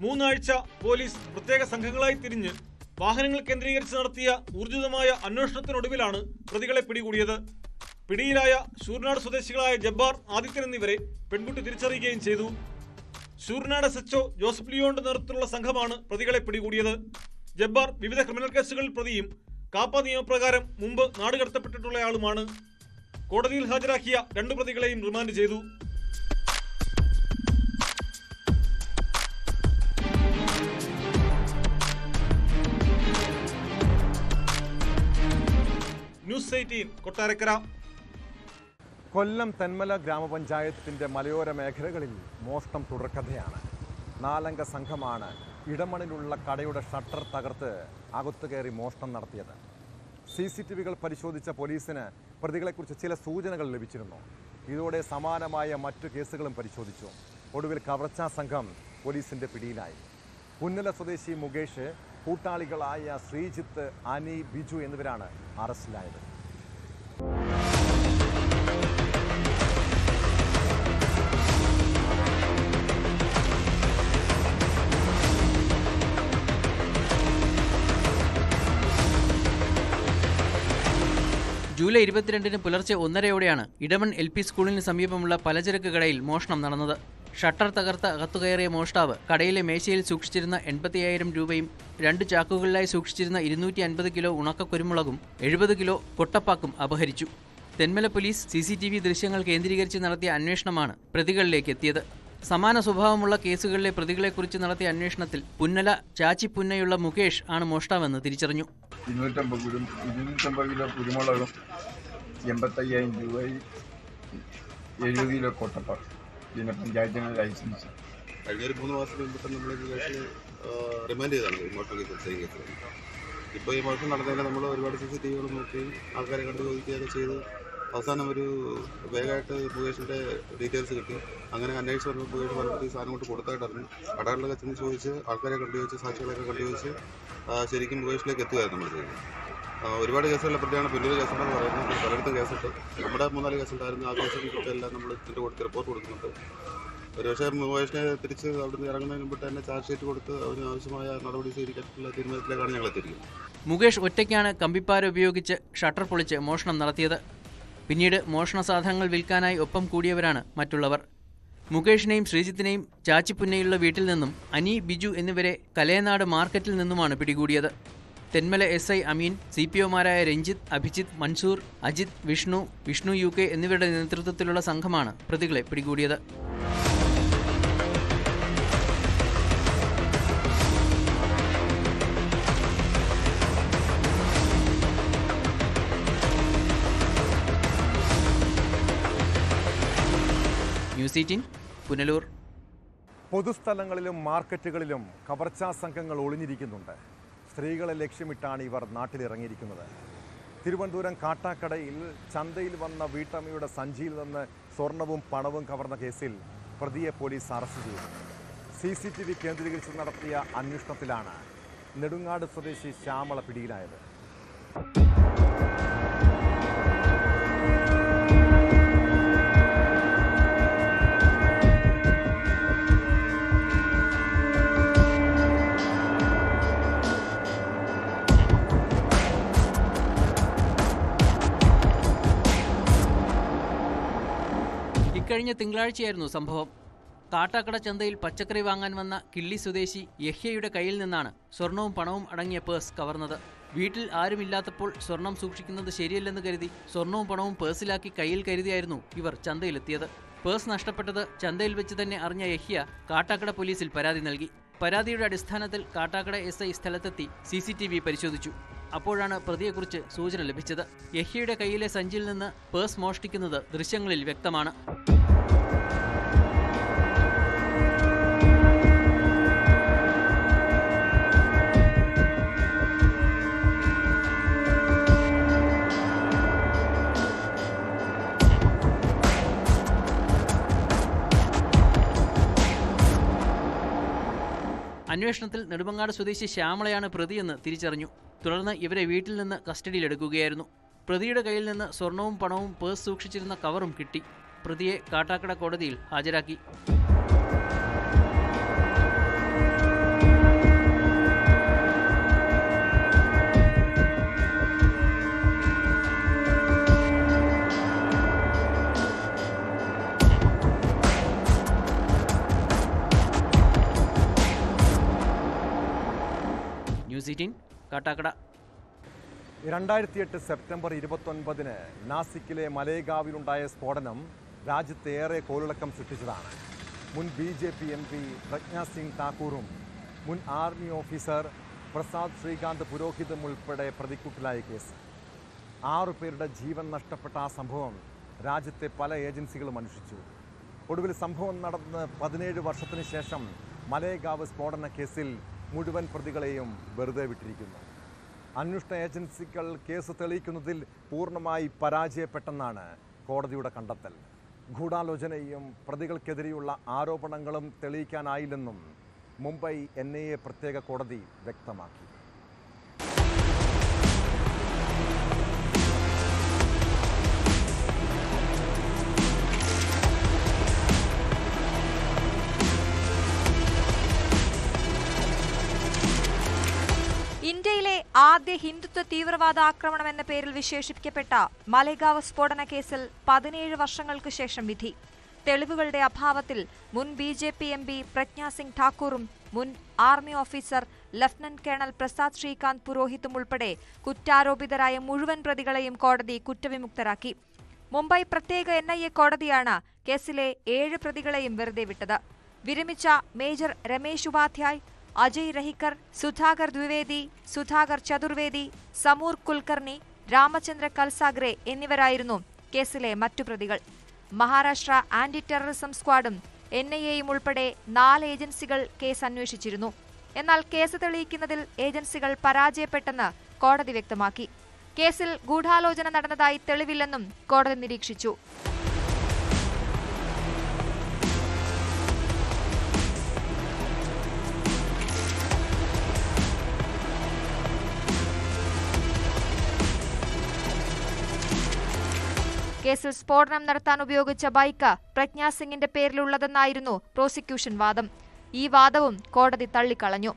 3 ആഴ്ച പോലീസ് പ്രത്യേക സംഘങ്ങളായി തിരിഞ്ഞ് വാഹനങ്ങൾ കേന്ദ്രീകരിച്ച് നടത്തിയ ഊർജിതമായ അന്വേഷണത്തിനൊടുവിലാണ് പ്രതികളെ പിടികൂടിയത്. പിടിയിലായ ശൂരനാട് സ്വദേശികളായ ജബ്ബാർ, ആദിത്യൻ എന്നിവരെ പെൺകുട്ടി തിരിച്ചറിയുകയും ചെയ്തു. ശൂരനാട് SHO ജോസഫ് ലിയോന്റെ നേതൃത്വത്തിലുള്ള സംഘമാണ് പ്രതികളെ പിടികൂടിയത്. ജബ്ബാർ വിവിധ ക്രിമിനൽ കേസുകളിൽ പ്രതിയും കാപ്പ നിയമപ്രകാരം മുമ്പ് നാടുകടത്തപ്പെട്ടിട്ടുള്ളയാളുമാണ്. കോടതിയിൽ ഹാജരാക്കിയ 2 പ്രതികളെയും റിമാൻഡ് ചെയ്തു. ന്യൂസ് 18 കൊട്ടാരക്കര. കൊല്ലം തെന്മല ഗ്രാമപഞ്ചായത്തിന്റെ മലയോര മേഖലകളിൽ മോഷണം തുടർക്കഥയാണ്. 4 അംഗ സംഘമാണ് ഇടമണിലുള്ള കടയുടെ ഷട്ടർ തകർത്ത് അകത്തു കയറി മോഷണം നടത്തിയത്. CCTV-കൾ പരിശോധിച്ച പോലീസിന് പ്രതികളെക്കുറിച്ച് ചില സൂചനകൾ ലഭിച്ചിരുന്നു. ഇതോടെ സമാനമായ മറ്റു കേസുകളും പരിശോധിച്ചു. ഒടുവിൽ കവർച്ചാ സംഘം പോലീസിന്റെ പിടിയിലായി. പുന്നല സ്വദേശി മുകേഷ്, കൂട്ടാളികളായ ശ്രീജിത്ത്, അനി, ബിജു എന്നിവരാണ് അറസ്റ്റിലായത്. ജൂലൈ 22-ന് പുലർച്ചെ 1:30-ഓടെയാണ് ഇടമൺ LP സ്കൂളിന് സമീപമുള്ള പലചരക്ക് കടയിൽ മോഷണം നടന്നത്. ഷട്ടർ തകർത്ത് അകത്തുകയറിയ മോഷ്ടാവ് കടയിലെ മേശയിൽ സൂക്ഷിച്ചിരുന്ന 85,000 രൂപയും 2 ചാക്കുകളിലായി സൂക്ഷിച്ചിരുന്ന 250 കിലോ ഉണക്ക കുരുമുളകും 70 കിലോ കൊട്ടപ്പാക്കും അപഹരിച്ചു. തെന്മല പോലീസ് CCTV ദൃശ്യങ്ങൾ കേന്ദ്രീകരിച്ച് നടത്തിയ അന്വേഷണമാണ് പ്രതികളിലേക്ക് എത്തിയത്. സമാന സ്വഭാവമുള്ള കേസുകളിലെ പ്രതികളെക്കുറിച്ച് നടത്തിയ അന്വേഷണത്തിൽ പുന്നല ചാച്ചിപ്പുന്നയുള്ള മുകേഷ് ആണ് മോഷ്ടാവെന്ന് തിരിച്ചറിഞ്ഞു. 250 കിലോ കുരുമുളകും 85,000 രൂപയും 70 കിലോ കൊട്ടപ്പാക്കും പിന്നെ പഞ്ചായത്തിന് ലൈസൻസ്. കഴിഞ്ഞ 3 മാസത്തിന് മുമ്പ് നമ്മൾ കേസിൽ റിമാൻഡ് ചെയ്താണ് മോഷണ കേസ്. ഇപ്പോൾ ഈ മോഷണം നടന്നതിൽ നമ്മൾ ഒരുപാട് CCTVകൾ നോക്കി ആൾക്കാരെ കണ്ട് ചോദിക്കുകയൊക്കെ ചെയ്ത് അവസാനം ഒരു വേഗമായിട്ട് മുകേഷിൻ്റെ ഡീറ്റെയിൽസ് കിട്ടി. അങ്ങനെ അന്വേഷിച്ച് വരുമ്പോൾ മുകേഷ് പറഞ്ഞിട്ട് സാധനം കൊണ്ട് കൊടുത്തായിട്ട് അറിഞ്ഞു. കടകളിലൊക്കെ ചെന്ന് ചോദിച്ച് ആൾക്കാരെ കണ്ടു ചോദിച്ച് സാക്ഷികളൊക്കെ കണ്ടു ചോദിച്ച് ശരിക്കും മുകേഷിലേക്ക് എത്തുകയായിരുന്നു നമ്മൾ ചെയ്യുന്നത്. ഒരുപാട് കേസുകളിലെ പ്രതിയാണ് പിന്നീട് കേസുണ്ടെന്ന് പറയുന്നത്. പലയിടത്തും കേസിട്ട് നമ്മുടെ 3-4 കേസുണ്ടായിരുന്നു. ആ കേസുകൾക്കെല്ലാം നമ്മൾ ഇതിൻ്റെ കൊടുത്ത് റിപ്പോർട്ട് കൊടുക്കുന്നുണ്ട്. ഒരുപക്ഷെ മുകേഷിനെ തിരിച്ച് അവിടുന്ന് ഇറങ്ങുന്നതിന് മുമ്പ് തന്നെ ചാർജ് ഷീറ്റ് കൊടുത്ത് അതിന് ആവശ്യമായ നടപടി സ്വീകരിക്കാനുള്ള തീരുമാനത്തിലേക്കാണ് ഞങ്ങൾ എത്തിയിരിക്കുന്നത്. മുകേഷ് ഒറ്റയ്ക്കാണ് കമ്പിപ്പാര ഉപയോഗിച്ച് ഷട്ടർ പൊളിച്ച് മോഷണം നടത്തിയത്. പിന്നീട് മോഷണ സാധനങ്ങൾ വിൽക്കാനായി ഒപ്പം കൂടിയവരാണ് മറ്റുള്ളവർ. മുകേഷിനെയും ശ്രീജിത്തിനെയും ചാച്ചിപ്പുന്നയുള്ള വീട്ടിൽ നിന്നും അനി, ബിജു എന്നിവരെ കലയനാട് മാർക്കറ്റിൽ നിന്നുമാണ് പിടികൂടിയത്. തെന്മല SI അമീൻ, CPOമാരായ രഞ്ജിത്ത്, അഭിജിത്ത്, മൻസൂർ, അജിത്, വിഷ്ണു UK എന്നിവരുടെ നേതൃത്വത്തിലുള്ള സംഘമാണ് പ്രതികളെ പിടികൂടിയത്. ന്യൂസ് 18 പുനലൂർ. പൊതുസ്ഥലങ്ങളിലും മാർക്കറ്റുകളിലും കവർച്ചാ സംഘങ്ങൾ ഒളിഞ്ഞിരിക്കുന്നുണ്ട്. സ്ത്രീകളെ ലക്ഷ്യമിട്ടാണ് ഇവർ നാട്ടിലിറങ്ങിയിരിക്കുന്നത്. തിരുവനന്തപുരം കാട്ടാക്കടയിൽ ചന്തയിൽ വന്ന വീട്ടമ്മയുടെ സഞ്ചിയിൽ നിന്ന് സ്വർണവും പണവും കവർന്ന കേസിൽ പ്രതിയെ പോലീസ് അറസ്റ്റ് ചെയ്തു. CCTV കേന്ദ്രീകരിച്ച് നടത്തിയ അന്വേഷണത്തിലാണ് നെടുങ്ങാട് സ്വദേശി ശ്യാമള പിടിയിലായത്. ഇക്കഴിഞ്ഞ തിങ്കളാഴ്ചയായിരുന്നു സംഭവം. കാട്ടാക്കട ചന്തയിൽ പച്ചക്കറി വാങ്ങാൻ വന്ന കിള്ളി സ്വദേശി യഹ്യയുടെ കയ്യിൽ നിന്നാണ് സ്വർണവും പണവും അടങ്ങിയ പേഴ്സ് കവർന്നത്. വീട്ടിൽ ആരുമില്ലാത്തപ്പോൾ സ്വർണം സൂക്ഷിക്കുന്നത് ശരിയല്ലെന്ന് കരുതി സ്വർണവും പണവും പേഴ്സിലാക്കി കയ്യിൽ കരുതിയായിരുന്നു ഇവർ ചന്തയിലെത്തിയത്. പേഴ്സ് നഷ്ടപ്പെട്ടത് ചന്തയിൽ വെച്ച് തന്നെ അറിഞ്ഞ യഹ്യ കാട്ടാക്കട പോലീസിൽ പരാതി നൽകി. പരാതിയുടെ അടിസ്ഥാനത്തിൽ കാട്ടാക്കട SI സ്ഥലത്തെത്തി CCTV പരിശോധിച്ചു. അപ്പോഴാണ് പ്രതിയെക്കുറിച്ച് സൂചന ലഭിച്ചത്. യഹ്യയുടെ കയ്യിലെ സഞ്ചിയിൽ നിന്ന് പേഴ്സ് മോഷ്ടിക്കുന്നത് ദൃശ്യങ്ങളിൽ വ്യക്തമാണ്. അന്വേഷണത്തിൽ നെടുമങ്ങാട് സ്വദേശി ശ്യാമളയാണ് പ്രതിയെന്ന് തിരിച്ചറിഞ്ഞു. തുടർന്ന് ഇവരെ വീട്ടിൽ നിന്ന് കസ്റ്റഡിയിലെടുക്കുകയായിരുന്നു. പ്രതിയുടെ കയ്യിൽ നിന്ന് സ്വർണവും പണവും പേഴ്സ് സൂക്ഷിച്ചിരുന്ന കവറും കിട്ടി. പ്രതിയെ കാട്ടാക്കട കോടതിയിൽ ഹാജരാക്കി. ന്യൂസ് 18 കാട്ടാക്കട. 2008 സെപ്റ്റംബർ 29 നാസിക്കിലെ മലേഗാവിലുണ്ടായ സ്ഫോടനം രാജ്യത്തേറെ കോളിളക്കം സൃഷ്ടിച്ചതാണ്. മുൻ BJP MP പ്രജ്ഞാ സിംഗ് താക്കൂറും മുൻ ആർമി ഓഫീസർ പ്രസാദ് ശ്രീകാന്ത് പുരോഹിതും ഉൾപ്പെടെ പ്രതിക്കൂട്ടിലായ കേസ്. 6 പേരുടെ ജീവൻ നഷ്ടപ്പെട്ട ആ സംഭവം രാജ്യത്തെ പല ഏജൻസികളും അന്വേഷിച്ചു. ഒടുവിൽ സംഭവം നടന്ന് 17 വർഷത്തിന് ശേഷം മലേഗാവ് സ്ഫോടന കേസിൽ മുഴുവൻ പ്രതികളെയും വെറുതെ വിട്ടിരിക്കുന്നു. അന്വേഷണ ഏജൻസികൾ കേസ് തെളിയിക്കുന്നതിൽ പൂർണ്ണമായി പരാജയപ്പെട്ടെന്നാണ് കോടതിയുടെ കണ്ടെത്തൽ. ഗൂഢാലോചനയും പ്രതികൾക്കെതിരെയുള്ള ആരോപണങ്ങളും തെളിയിക്കാനായില്ലെന്നും മുംബൈ NIA പ്രത്യേക കോടതി വ്യക്തമാക്കി. ഇന്ത്യയിലെ ആദ്യ ഹിന്ദുത്വ തീവ്രവാദ ആക്രമണം എന്ന പേരിൽ വിശേഷിപ്പിക്കപ്പെട്ട മലേഗാവ് സ്ഫോടന കേസിൽ 17 വർഷങ്ങൾക്ക് ശേഷം വിധി. തെളിവുകളുടെ അഭാവത്തിൽ മുൻ BJP MP പ്രജ്ഞാ സിംഗ് ഠാക്കൂറും മുൻ army officer lieutenant colonel Prasad Shrikant പുരോഹിതും ഉൾപ്പെടെ കുറ്റാരോപിതരായ മുഴുവൻ പ്രതികളെയും കോടതി കുറ്റവിമുക്തരാക്കി. മുംബൈ പ്രത്യേക NIA കോടതിയാണ് കേസിലെ 7 പ്രതികളെയും വെറുതെ വിട്ടത്. വിരമിച്ച മേജർ രമേശ് ഉപാധ്യായ്, അജയ് രഹിക്കർ, സുധാകർ ദ്വിവേദി, സുധാകർ ചതുർവേദി, സമൂർ കുൽക്കർണി, രാമചന്ദ്ര കൽസാഗ്രെ എന്നിവരായിരുന്നു കേസിലെ മറ്റു പ്രതികൾ. മഹാരാഷ്ട്ര ആന്റി ടെററിസം സ്ക്വാഡും NIAയും ഉൾപ്പെടെ 4 ഏജൻസികൾ കേസ് അന്വേഷിച്ചിരുന്നു. എന്നാൽ കേസ് തെളിയിക്കുന്നതിൽ ഏജൻസികൾ പരാജയപ്പെട്ടെന്ന് കോടതി വ്യക്തമാക്കി. കേസിൽ ഗൂഢാലോചന നടന്നതായി തെളിവില്ലെന്നും കോടതി നിരീക്ഷിച്ചു. കേസിൽ സ്ഫോടനം നടത്താൻ ഉപയോഗിച്ച ബൈക്ക് പ്രജ്ഞാ സിംഗിന്റെ പേരിലുള്ളതെന്നായിരുന്നു പ്രോസിക്യൂഷൻ വാദം. ഈ വാദവും കോടതി തള്ളിക്കളഞ്ഞു.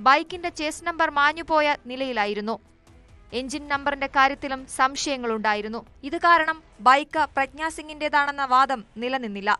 ബൈക്കിന്റെ ചേസ് നമ്പർ മാഞ്ഞുപോയ നിലയിലായിരുന്നു. എഞ്ചിൻ നമ്പറിന്റെ കാര്യത്തിലും സംശയങ്ങളുണ്ടായിരുന്നു. ഇത് കാരണം ബൈക്ക് പ്രജ്ഞാ സിംഗിന്റേതാണെന്ന വാദം നിലനിന്നില്ല.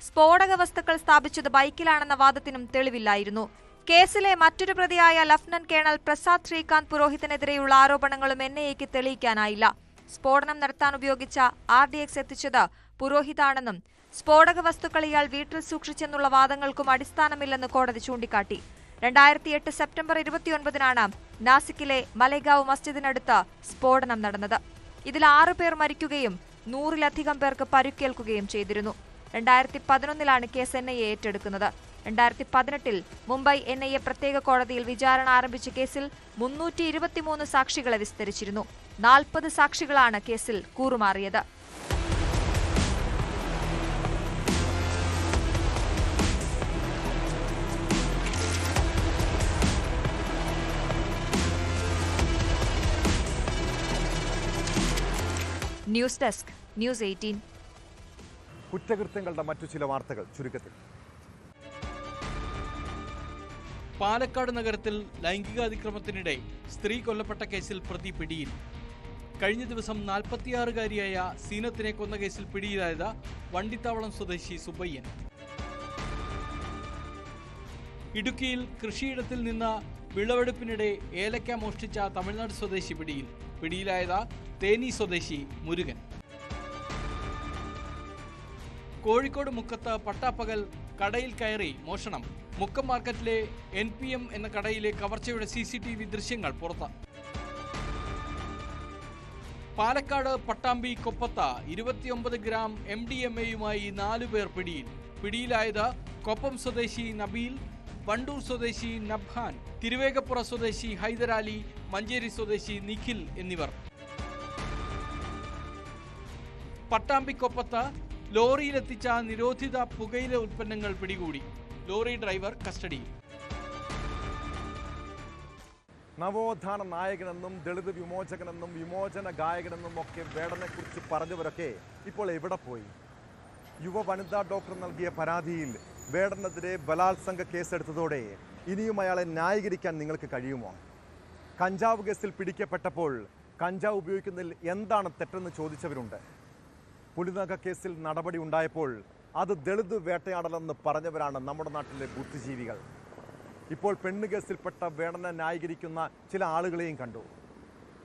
സ്ഫോടക വസ്തുക്കൾ സ്ഥാപിച്ചത് ബൈക്കിലാണെന്ന വാദത്തിനും തെളിവില്ലായിരുന്നു. കേസിലെ മറ്റൊരു പ്രതിയായ ലഫ്റ്റനന്റ് കേണൽ പ്രസാദ് ശ്രീകാന്ത് പുരോഹിതിനെതിരെയുള്ള ആരോപണങ്ങളും NIAയ്ക്ക് തെളിയിക്കാനായില്ല. സ്ഫോടനം നടത്താൻ ഉപയോഗിച്ച RDX എത്തിച്ചത് പുരോഹിതാണെന്നും സ്ഫോടക വസ്തുക്കൾ ഇയാൾ വീട്ടിൽ സൂക്ഷിച്ചെന്നുള്ള വാദങ്ങൾക്കും അടിസ്ഥാനമില്ലെന്ന് കോടതി ചൂണ്ടിക്കാട്ടി. 2008 സെപ്റ്റംബർ 29-നാണ് നാസിക്കിലെ മലേഗാവ് മസ്ജിദിനടുത്ത് സ്ഫോടനം നടന്നത്. ഇതിൽ 6 പേർ മരിക്കുകയും 100-ലധികം പേർക്ക് പരുക്കേൽക്കുകയും ചെയ്തിരുന്നു. 2011-ലാണ് കേസ് NIA ഏറ്റെടുക്കുന്നത്. 2018-ൽ മുംബൈ NIA പ്രത്യേക കോടതിയിൽ വിചാരണ ആരംഭിച്ച കേസിൽ 323 സാക്ഷികളെ വിസ്തരിച്ചിരുന്നു. 40 സാക്ഷികളാണ് കേസിൽ കൂറുമാറിയത്. News desk, news 18. കുറ്റകൃത്യങ്ങളുടെ മറ്റു ചില വാർത്തകൾ ചുരുക്കത്തിൽ. പാലക്കാട് നഗരത്തിൽ ലൈംഗികാതിക്രമത്തിനിടെ സ്ത്രീ കൊല്ലപ്പെട്ട കേസിൽ പ്രതി പിടിയിൽ. കഴിഞ്ഞ ദിവസം 46-കാരിയായ സീനത്തിനെ കൊന്ന കേസിൽ പിടിയിലായത് വണ്ടിത്താവളം സ്വദേശി സുബയ്യൻ. ഇടുക്കിയിൽ കൃഷിയിടത്തിൽ നിന്ന് വിളവെടുപ്പിനിടെ ഏലക്ക മോഷ്ടിച്ച തമിഴ്നാട് സ്വദേശി പിടിയിൽ. പിടിയിലായത് തേനി സ്വദേശി മുരുകൻ. കോഴിക്കോട് മുക്കത്ത് പട്ടാപ്പകൽ കടയിൽ കയറി മോഷണം. മുക്കം മാർക്കറ്റിലെ NPM എന്ന കടയിലെ കവർച്ചയുടെ CCTV ദൃശ്യങ്ങൾ പുറത്ത്. പാലക്കാട് പട്ടാമ്പി കൊപ്പത്ത് 29 ഗ്രാം MDMA-യുമായി 4 പേർ പിടിയിൽ. പിടിയിലായത് കൊപ്പം സ്വദേശി നബീൽ, വണ്ടൂർ സ്വദേശി നബ്ഹാൻ, തിരുവേഗപ്പുറ സ്വദേശി ഹൈദരാലി, മഞ്ചേരി സ്വദേശി നിഖിൽ എന്നിവർ. പട്ടാമ്പിക്കൊപ്പത്ത് ലോറിയിലെത്തിച്ച നിരോധിത പുകയില ഉൽപ്പന്നങ്ങൾ പിടികൂടി. ലോറി ഡ്രൈവർ കസ്റ്റഡിയിൽ. നവോത്ഥാന നായകനെന്നും ദളിത് വിമോചകനെന്നും വിമോചന ഗായകനെന്നും ഒക്കെ വേടനെക്കുറിച്ച് പറഞ്ഞവരൊക്കെ ഇപ്പോൾ എവിടെ പോയി? യുവ വനിതാ ഡോക്ടർ നൽകിയ പരാതിയിൽ വേടനെതിരെ ബലാത്സംഗ കേസെടുത്തതോടെ ഇനിയും അയാളെ ന്യായീകരിക്കാൻ നിങ്ങൾക്ക് കഴിയുമോ? കഞ്ചാവ് കേസിൽ പിടിക്കപ്പെട്ടപ്പോൾ കഞ്ചാവ് ഉപയോഗിക്കുന്നതിൽ എന്താണ് തെറ്റെന്ന് ചോദിച്ചവരുണ്ട്. പുലിനഖ കേസിൽ നടപടി ഉണ്ടായപ്പോൾ അത് ദളിത് വേട്ടയാടലെന്ന് പറഞ്ഞവരാണ് നമ്മുടെ നാട്ടിലെ ബുദ്ധിജീവികൾ. ഇപ്പോൾ പെണ്ണ് കേസിൽപ്പെട്ട വേടനെ ന്യായീകരിക്കുന്ന ചില ആളുകളെയും കണ്ടു.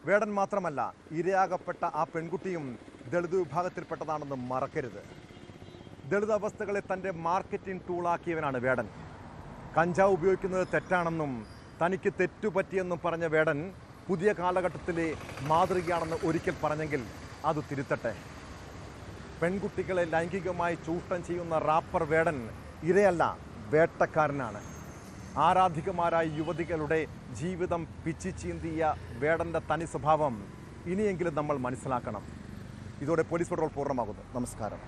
വേടൻ മാത്രമല്ല, ഇരയാകപ്പെട്ട ആ പെൺകുട്ടിയും ദളിത് വിഭാഗത്തിൽപ്പെട്ടതാണെന്ന് മറക്കരുത്. ദളിത് അവസ്ഥകളെ തൻ്റെ മാർക്കറ്റിംഗ് ടൂളാക്കിയവനാണ് വേടൻ. കഞ്ചാവ് ഉപയോഗിക്കുന്നത് തെറ്റാണെന്നും തനിക്ക് തെറ്റുപറ്റിയെന്നും പറഞ്ഞ വേടൻ പുതിയ കാലഘട്ടത്തിലെ മാതൃകയാണെന്ന് ഒരിക്കൽ പറഞ്ഞെങ്കിൽ അത് തിരുത്തട്ടെ. പെൺകുട്ടികളെ ലൈംഗികമായി ചൂഷണം ചെയ്യുന്ന റാപ്പർ വേടൻ ഇരയല്ല, വേട്ടക്കാരനാണ്. ആരാധികമാരായ യുവതികളുടെ ജീവിതം പിച്ചിച്ചീന്തിയ വേടൻ്റെ തനി സ്വഭാവം ഇനിയെങ്കിലും നമ്മൾ മനസ്സിലാക്കണം. ഇതോടെ പോലീസ് പട്രോൾ പൂർണ്ണമാകുന്നു. നമസ്കാരം.